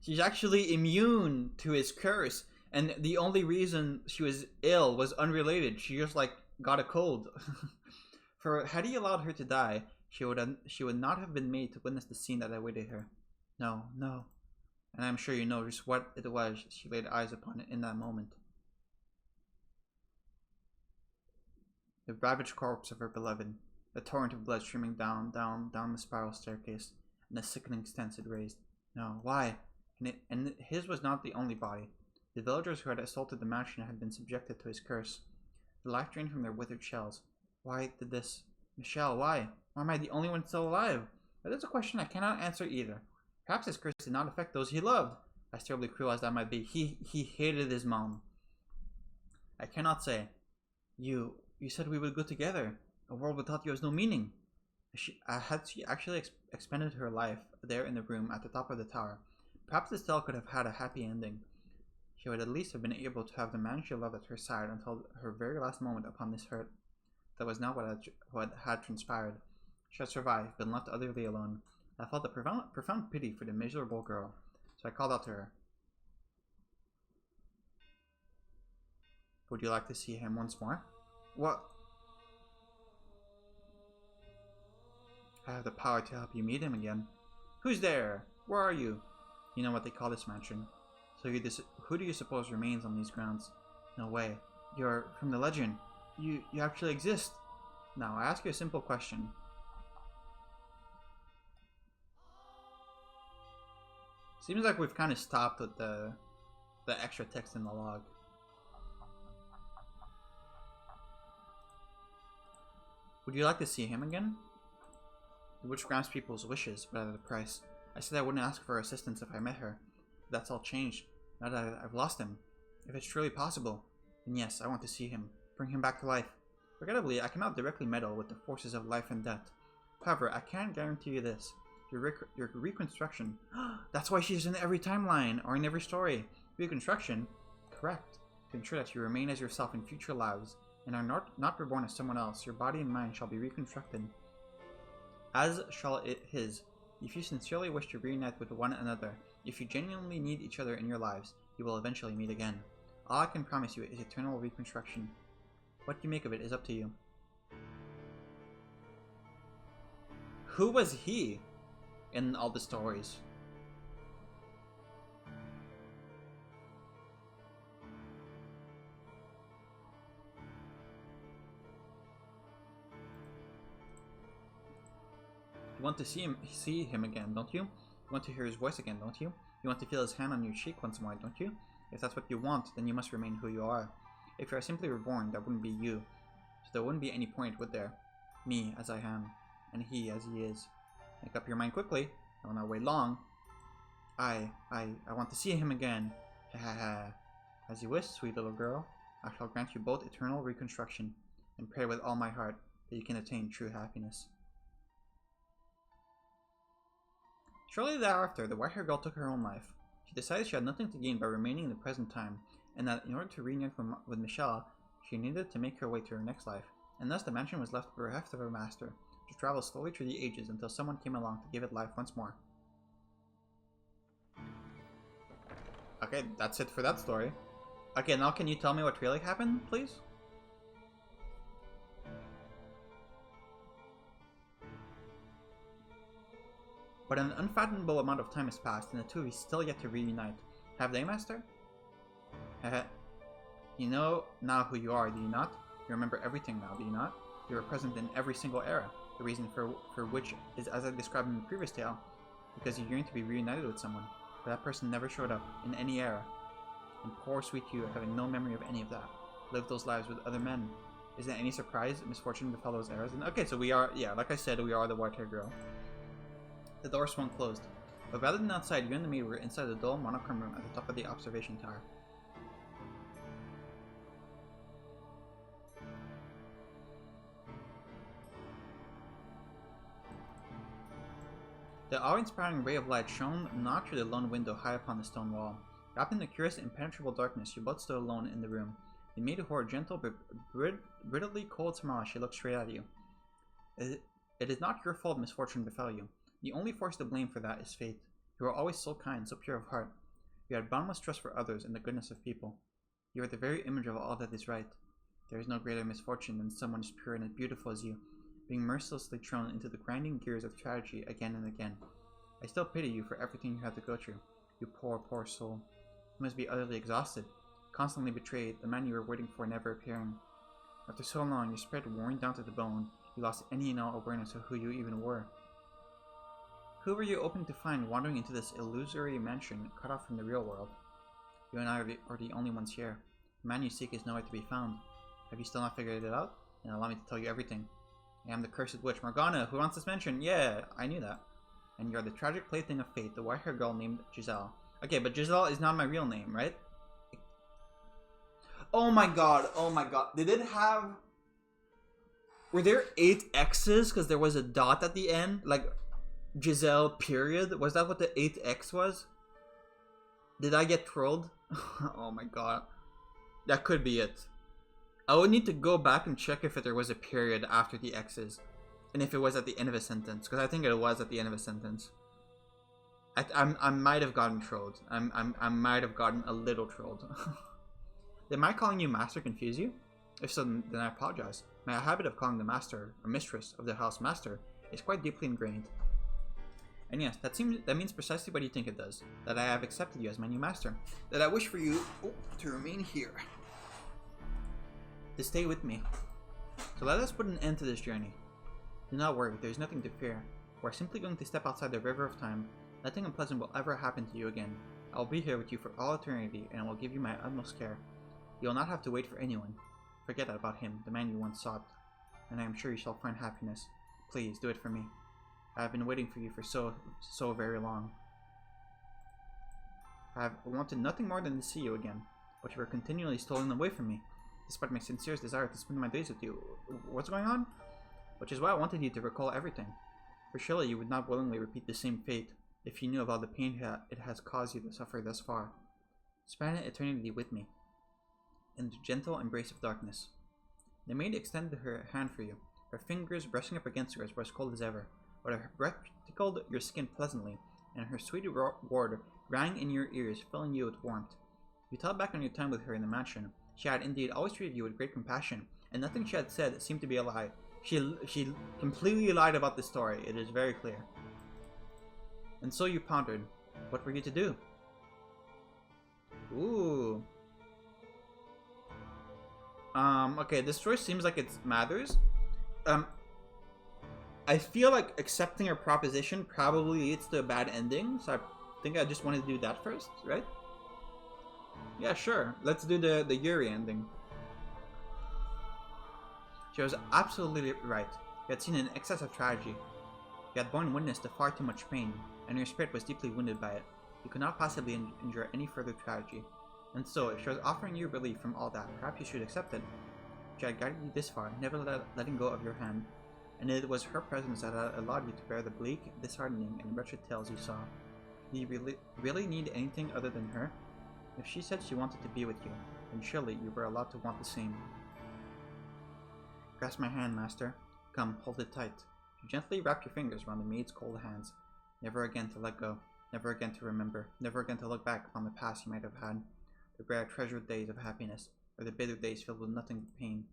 She's actually immune to his curse. And the only reason she was ill was unrelated. She just like got a cold. For had he allowed her to die, she would not have been made to witness the scene that awaited her. No, no. And I'm sure you know just what it was she laid eyes upon in that moment. The ravaged corpse of her beloved, the torrent of blood streaming down the spiral staircase, and the sickening stench it raised. No, why? And his was not the only body. The villagers who had assaulted the mansion had been subjected to his curse. The life drained from their withered shells. Why did this? Michelle, why? Why am I the only one still alive? That is a question I cannot answer either. Perhaps his curse did not affect those he loved. As terribly cruel as that might be, he hated his mom. I cannot say. You said we would go together. A world without you has no meaning. Had she actually expended her life there in the room at the top of the tower, perhaps this tale could have had a happy ending. She would at least have been able to have the man she loved at her side until her very last moment upon this earth. that was not what had transpired. She had survived, been left utterly alone. I felt a profound pity for the miserable girl, so I called out to her. Would you like to see him once more? What? I have the power to help you meet him again. Who's there? Where are you? You know what they call this mansion. So who do you suppose remains on these grounds? No way. You're from the legend. You actually exist. Now, I ask you a simple question. Seems like we've kind of stopped with the extra text in the log. Would you like to see him again? The witch grants people's wishes, but at a price. I said I wouldn't ask for assistance if I met her. But that's all changed, now that I've lost him. If it's truly possible, then yes, I want to see him. Bring him back to life. Regrettably, I cannot directly meddle with the forces of life and death. However, I can guarantee you this. Your reconstruction. That's why she's in every timeline, or in every story. Reconstruction? Correct. To ensure that you remain as yourself in future lives, and are not reborn as someone else, your body and mind shall be reconstructed. As shall his. If you sincerely wish to reunite with one another, if you genuinely need each other in your lives, you will eventually meet again. All I can promise you is eternal reconstruction. What you make of it is up to you. Who was he in all the stories? You want to see him again, don't you? You want to hear his voice again, don't you? You want to feel his hand on your cheek once more, don't you? If that's what you want, then you must remain who you are. If you are simply reborn, that wouldn't be you. So there wouldn't be any point, would there? Me as I am, and he as he is. Make up your mind quickly. I will not wait long. I want to see him again. Ha ha ha. As you wish, sweet little girl. I shall grant you both eternal reconstruction, and pray with all my heart that you can attain true happiness. Shortly thereafter, the white-haired girl took her own life. She decided she had nothing to gain by remaining in the present time, and that in order to reunite with Michelle, she needed to make her way to her next life, and thus the mansion was left bereft of her master, to travel slowly through the ages until someone came along to give it life once more. Okay, that's it for that story. Okay, now can you tell me what really happened, please? But an unfathomable amount of time has passed, and the two are still yet to reunite. Have they, Master? You know now who you are, do you not? You remember everything now, do you not? You are present in every single era, the reason for which is as I described in the previous tale, because you yearn to be reunited with someone, but that person never showed up in any era. And poor sweet you, having no memory of any of that, lived those lives with other men. Is there any surprise that misfortune befell those eras? And okay, so we are, yeah, like I said, we are the white-haired girl. The door swung closed, but rather than outside, you and the maid were inside the dull monochrome room at the top of the observation tower. The awe-inspiring ray of light shone not through the lone window high upon the stone wall. Wrapped in the curious, impenetrable darkness, you both stood alone in the room. The maid wore a gentle but brittlely cold smile as she looked straight at you. It is not your fault misfortune befell you. The only force to blame for that is fate. You are always so kind, so pure of heart. You had boundless trust for others and the goodness of people. You are the very image of all that is right. There is no greater misfortune than someone as pure and as beautiful as you, being mercilessly thrown into the grinding gears of tragedy again and again. I still pity you for everything you had to go through. You poor, poor soul. You must be utterly exhausted, constantly betrayed, the man you were waiting for never appearing. After so long, your spirit worn down to the bone, you lost any and all awareness of who you even were. Who were you hoping to find wandering into this illusory mansion cut off from the real world? You and I are the only ones here. The man you seek is nowhere to be found. Have you still not figured it out? Then allow me to tell you everything. I am the cursed witch, Morgana, who wants this mansion. Yeah, I knew that. And you are the tragic plaything of fate, the white-haired girl named Giselle. Okay, but Giselle is not my real name, right? Oh my god, oh my god. Did it have... Were there 8 X's because there was a dot at the end? Like, Giselle period? Was that what the 8X was? Did I get trolled? Oh my god. That could be it. I would need to go back and check if there was a period after the X's. And if it was at the end of a sentence. Because I think it was at the end of a sentence. I might have gotten trolled. I might have gotten a little trolled. Did my calling you master confuse you? If so, then I apologize. My habit of calling the master, or mistress of the house master, is quite deeply ingrained. And yes, that means precisely what you think it does. That I have accepted you as my new master. That I wish for you to remain here. To stay with me. So let us put an end to this journey. Do not worry, there is nothing to fear. We are simply going to step outside the river of time. Nothing unpleasant will ever happen to you again. I will be here with you for all eternity, and I will give you my utmost care. You will not have to wait for anyone. Forget about him, the man you once sought, and I am sure you shall find happiness. Please, do it for me. I have been waiting for you for so very long. I have wanted nothing more than to see you again, but you were continually stolen away from me, despite my sincerest desire to spend my days with you. What's going on? Which is why I wanted you to recall everything. For surely you would not willingly repeat the same fate, if you knew of all the pain it has caused you to suffer thus far. Spend eternity with me, in the gentle embrace of darkness. The maid extended her hand for you. Her fingers brushing up against yours were as cold as ever, but her breath tickled your skin pleasantly, and her sweet word rang in your ears, filling you with warmth. You thought back on your time with her in the mansion. She had indeed always treated you with great compassion, and nothing she had said seemed to be a lie. She completely lied about this story, it is very clear. And so you pondered, what were you to do? Ooh. Okay, this choice seems like it matters. I feel like accepting her proposition probably leads to a bad ending, so I think I just want to do that first, right? Yeah, sure. Let's do the Yuri ending. She was absolutely right. You had seen an excess of tragedy. You had borne witness to far too much pain, and your spirit was deeply wounded by it. You could not possibly endure any further tragedy. And so, if she was offering you relief from all that, perhaps you should accept it. She had guided you this far, never letting go of your hand, and it was her presence that had allowed you to bear the bleak, disheartening, and wretched tales you saw. Do you really need anything other than her? If she said she wanted to be with you, then surely you were allowed to want the same. Grasp my hand, master. Come, hold it tight. You gently wrap your fingers around the maid's cold hands. Never again to let go. Never again to remember. Never again to look back upon the past you might have had. The rare treasured days of happiness, or the bitter days filled with nothing but pain,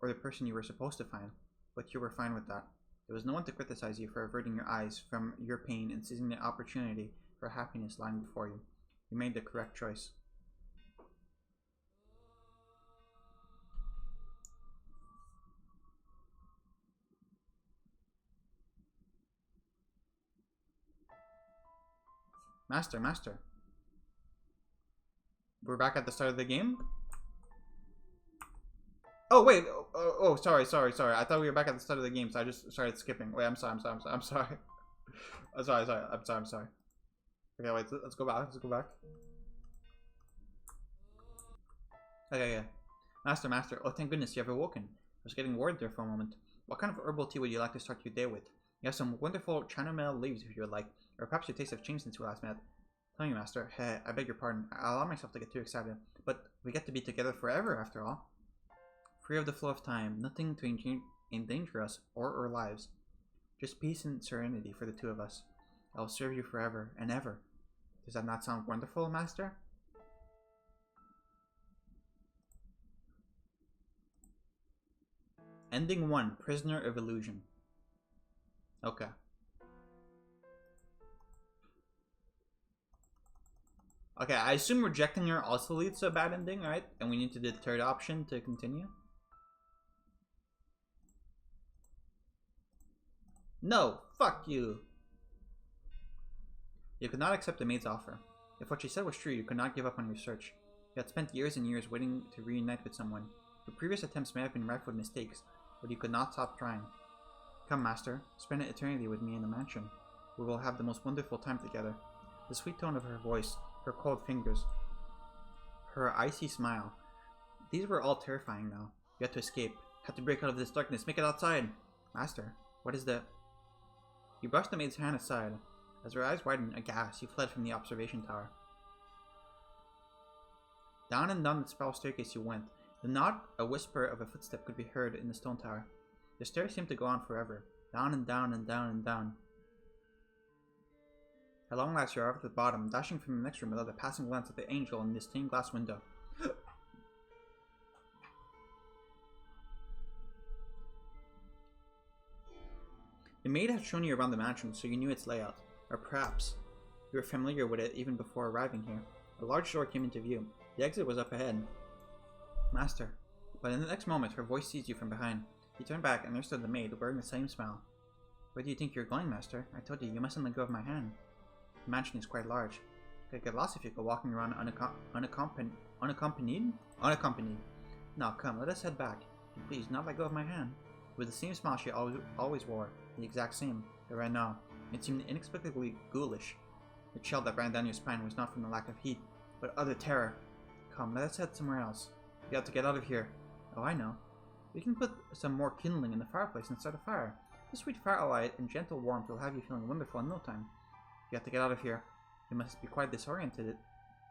or the person you were supposed to find. But you were fine with that. There was no one to criticize you for averting your eyes from your pain and seizing the opportunity for happiness lying before you. You made the correct choice. Master. We're back at the start of the game? Oh, wait. Sorry. I thought we were back at the start of the game, so I just started skipping. Wait, I'm sorry. I'm sorry. Okay, wait, let's go back. Okay, yeah. Master. Oh, thank goodness you have awoken. I was getting worried there for a moment. What kind of herbal tea would you like to start your day with? You have some wonderful chamomile leaves if you would like, or perhaps your tastes have changed since we last met. Tell me, master. Hey, I beg your pardon. I allow myself to get too excited, but we get to be together forever after all. Free of the flow of time, nothing to endanger us or our lives. Just peace and serenity for the two of us. I will serve you forever and ever. Does that not sound wonderful, master? Ending 1, Prisoner of Illusion. Okay. Okay, I assume rejecting her also leads to a bad ending, right? And we need to do the third option to continue. No! Fuck you! You could not accept the maid's offer. If what she said was true, you could not give up on your search. You had spent years and years waiting to reunite with someone. Your previous attempts may have been rife with mistakes, but you could not stop trying. Come, master, spend an eternity with me in the mansion. We will have the most wonderful time together. The sweet tone of her voice, her cold fingers, her icy smile. These were all terrifying now. You had to escape, had to break out of this darkness, make it outside. Master, what is the... You brushed the maid's hand aside. As her eyes widened, aghast, you fled from the observation tower. Down and down the spiral staircase you went, The not a whisper of a footstep could be heard in the stone tower. The stairs seemed to go on forever, down and down and down and down. At long last you are at the bottom, dashing from the next room without a passing glance at the angel in the stained glass window. The maid had shown you around the mansion, so you knew its layout. Or perhaps you were familiar with it even before arriving here. A large door came into view. The exit was up ahead. Master. But in the next moment, her voice seized you from behind. You turned back, and there stood the maid, wearing the same smile. Where do you think you're going, master? I told you, you mustn't let go of my hand. The mansion is quite large. You could get lost if you go walking around unaccompanied? Unaccompanied. Now, come, let us head back. And please, not let go of my hand. With the same smile she always wore, the exact same, but right now, it seemed inexplicably ghoulish. The chill that ran down your spine was not from the lack of heat, but utter terror. Come, let us head somewhere else. We have to get out of here. Oh, I know. We can put some more kindling in the fireplace and start a fire. The sweet firelight and gentle warmth will have you feeling wonderful in no time. You have to get out of here. You must be quite disoriented.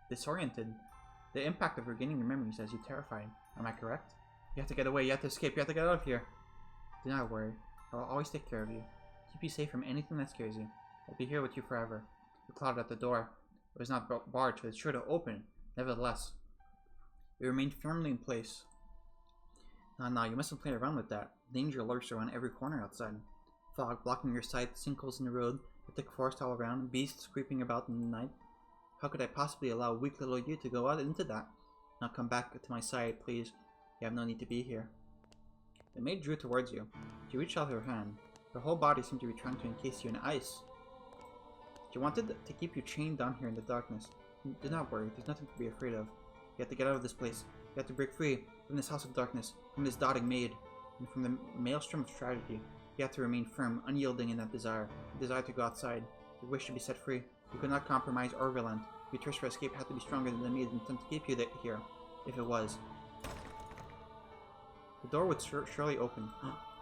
The impact of regaining your memories has you terrified. Am I correct? You have to get away. You have to escape. You have to get out of here. Do not worry. I will always take care of you. Keep you safe from anything that scares you. I'll be here with you forever. You clouded at the door. It was not barred, so it's sure to open. Nevertheless, it remained firmly in place. No, you mustn't play around with that. Danger lurks around every corner outside. Fog blocking your sight, sinkholes in the road, a thick forest all around, beasts creeping about in the night. How could I possibly allow weak little you to go out into that? Now come back to my side, please. You have no need to be here. The maid drew towards you. She reached out her hand. Her whole body seemed to be trying to encase you in ice. She wanted to keep you chained down here in the darkness. Do not worry, there's nothing to be afraid of. You have to get out of this place. You have to break free from this house of darkness, from this doting maid, and from the maelstrom of tragedy. You have to remain firm, unyielding in that desire. The desire to go outside. Your wish to be set free. You could not compromise or relent. Your thirst for escape had to be stronger than the maid's intent to keep you here, if it was. The door would surely open.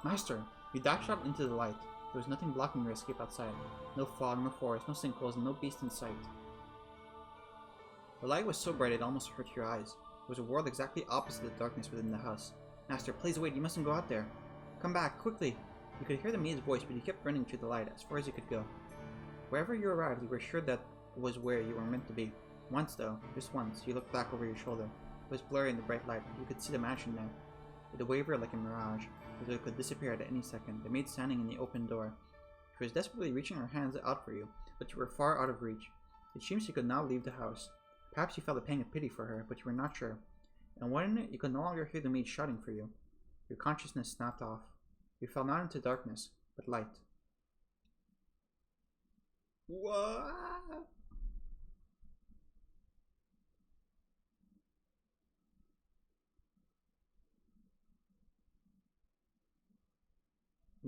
Master! You dashed out into the light. There was nothing blocking your escape outside. No fog, no forest, no sinkholes, and no beast in sight. The light was so bright it almost hurt your eyes. It was a world exactly opposite the darkness within the house. Master, please wait, you mustn't go out there. Come back, quickly! You could hear the maid's voice, but you kept running through the light as far as you could go. Wherever you arrived, you were sure that was where you were meant to be. Once, though, just once, you looked back over your shoulder. It was blurry in the bright light, but you could see the mansion now. It wavered like a mirage, as though it could disappear at any second. The maid standing in the open door. She was desperately reaching her hands out for you, but you were far out of reach. It seemed she could not leave the house. Perhaps you felt a pang of pity for her, but you were not sure. And when you could no longer hear the maid shouting for you, your consciousness snapped off. You fell not into darkness, but light. What?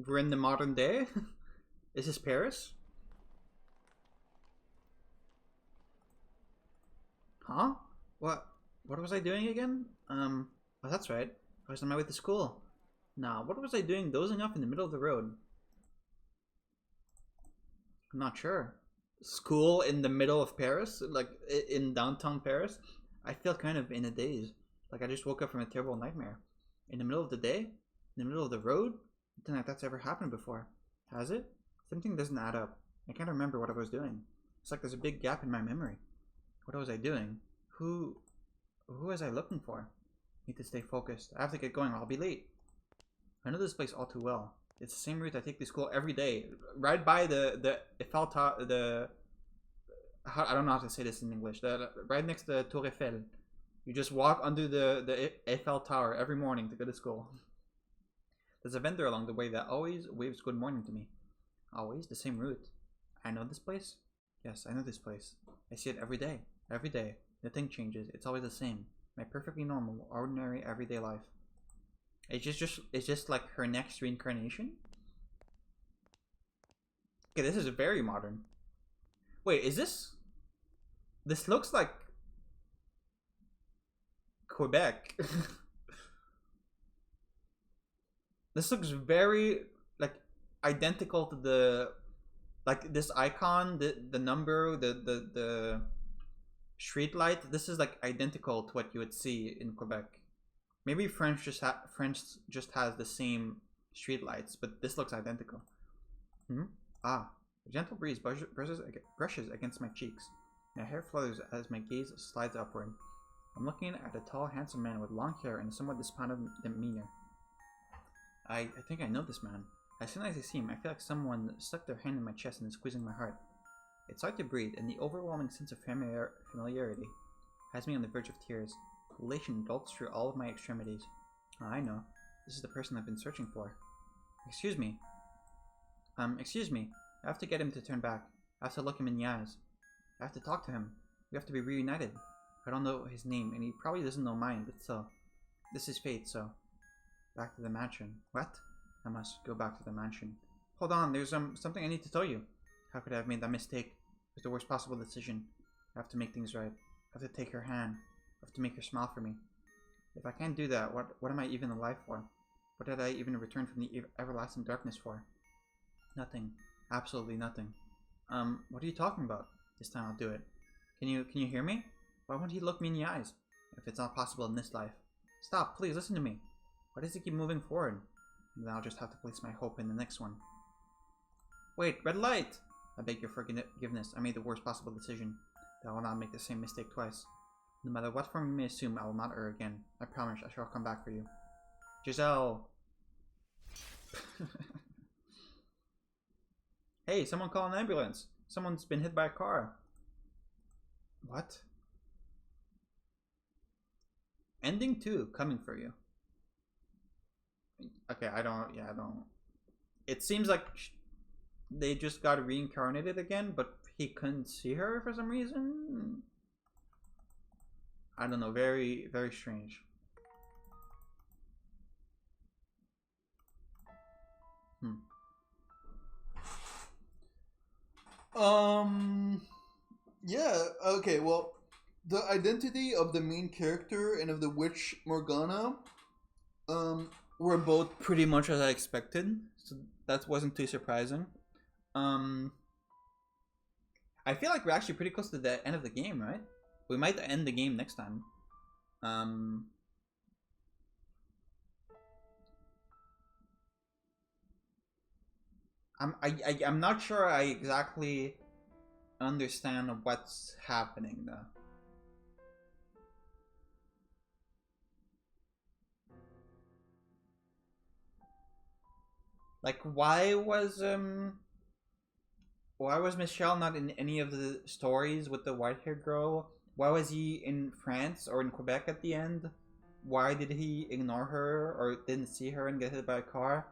We're in the modern day? Is this Paris? Huh? What was I doing again? Oh, that's right. I was on my way to school. Nah, what was I doing dozing off in the middle of the road? I'm not sure. School in the middle of Paris? Like, in downtown Paris? I feel kind of in a daze. Like I just woke up from a terrible nightmare. In the middle of the day? In the middle of the road? Nothing like that's ever happened before. Has it? Something doesn't add up. I can't remember what I was doing. It's like there's a big gap in my memory. What was I doing? Who was I looking for? Need to stay focused. I have to get going or I'll be late. I know this place all too well. It's the same route I take to school every day. Right by the Eiffel Tower, I don't know how to say this in English. Right next to Tour Eiffel. You just walk under the Eiffel Tower every morning to go to school. There's a vendor along the way that always waves good morning to me. Always? The same route. I know this place? Yes, I know this place. I see it every day. Every day. Nothing changes. It's always the same. My perfectly normal, ordinary, everyday life. It's just like her next reincarnation? Okay, this is very modern. Wait, is this... This looks like... Quebec. This looks very, like, identical to the... Like, this icon, the number, the street light. This is, like, identical to what you would see in Quebec. Maybe French just has the same street lights, but this looks identical. Hmm? Ah, a gentle breeze brushes against my cheeks. My hair flutters as my gaze slides upward. I'm looking at a tall, handsome man with long hair and a somewhat despondent demeanor. I think I know this man. As soon as I see him, I feel like someone stuck their hand in my chest and is squeezing my heart. It's hard to breathe, and the overwhelming sense of familiarity has me on the verge of tears. Elation gulps through all of my extremities. Oh, I know. This is the person I've been searching for. Excuse me. Excuse me. I have to get him to turn back. I have to look him in the eyes. I have to talk to him. We have to be reunited. I don't know his name, and he probably doesn't know mine, but still. This is fate, so... Back to the mansion. What? I must go back to the mansion. Hold on, there's something I need to tell you. How could I have made that mistake? It was the worst possible decision. I have to make things right. I have to take her hand. I have to make her smile for me. If I can't do that, what am I even alive for? What did I even return from the everlasting darkness for? Nothing. Absolutely nothing. What are you talking about? This time I'll do it. Can you hear me? Why won't he look me in the eyes? If it's not possible in this life. Stop, please listen to me. Why does he keep moving forward? And then I'll just have to place my hope in the next one. Wait, red light! I beg your forgiveness. I made the worst possible decision. I will not make the same mistake twice. No matter what form you may assume, I will not err again. I promise I shall come back for you. Giselle! Hey, someone call an ambulance! Someone's been hit by a car. What? Ending 2, coming for you. Okay, I don't... It seems like they just got reincarnated again, but he couldn't see her for some reason. I don't know, very, very strange. Yeah, okay, well, the identity of the main character and of the witch Morgana, were both pretty much as I expected, so that wasn't too surprising. I feel like we're actually pretty close to the end of the game, right? We might end the game next time. I'm not sure I exactly understand what's happening though. Like why was Michelle not in any of the stories with the white-haired girl? Why was he in France or in Quebec at the end? Why did he ignore her or didn't see her and get hit by a car?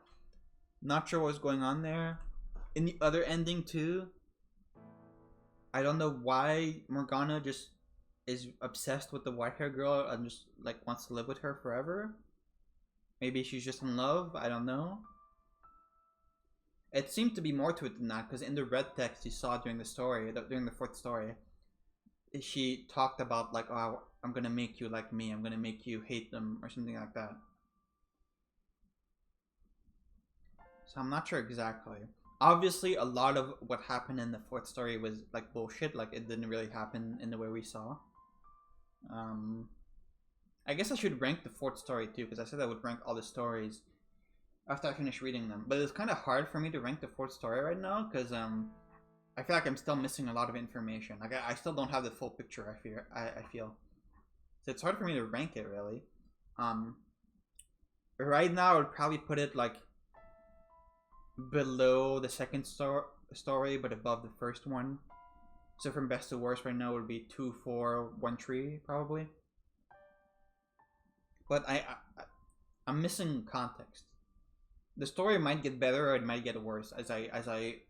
Not sure what was going on there. In the other ending too, I don't know why Morgana just is obsessed with the white-haired girl and just like wants to live with her forever. Maybe she's just in love. I don't know. It seemed to be more to it than that, because in the red text you saw during the story, during the fourth story, she talked about like, oh, I'm gonna make you like me, I'm gonna make you hate them, or something like that. So I'm not sure exactly. Obviously, a lot of what happened in the fourth story was like bullshit, like it didn't really happen in the way we saw. I guess I should rank the fourth story too, because I said I would rank all the stories after I finish reading them. But it's kind of hard for me to rank the fourth story right now, because I feel like I'm still missing a lot of information. Like I still don't have the full picture. I feel. So it's hard for me to rank it really. Right now I would probably put it like below the second story, but above the first one. So from best to worst right now would be 2, 4, 1, 3 probably. But I'm missing context. The story might get better or it might get worse as I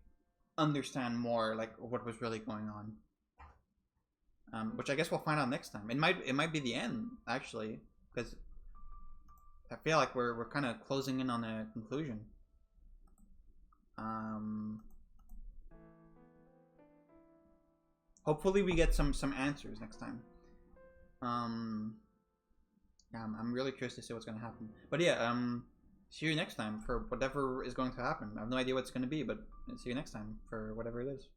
understand more like what was really going on. Which I guess we'll find out next time. It might be the end actually, because I feel like we're kind of closing in on a conclusion. Hopefully we get some answers next time. Yeah, I'm really curious to see what's gonna happen. But yeah, see you next time for whatever is going to happen. I have no idea what it's gonna be, but see you next time for whatever it is.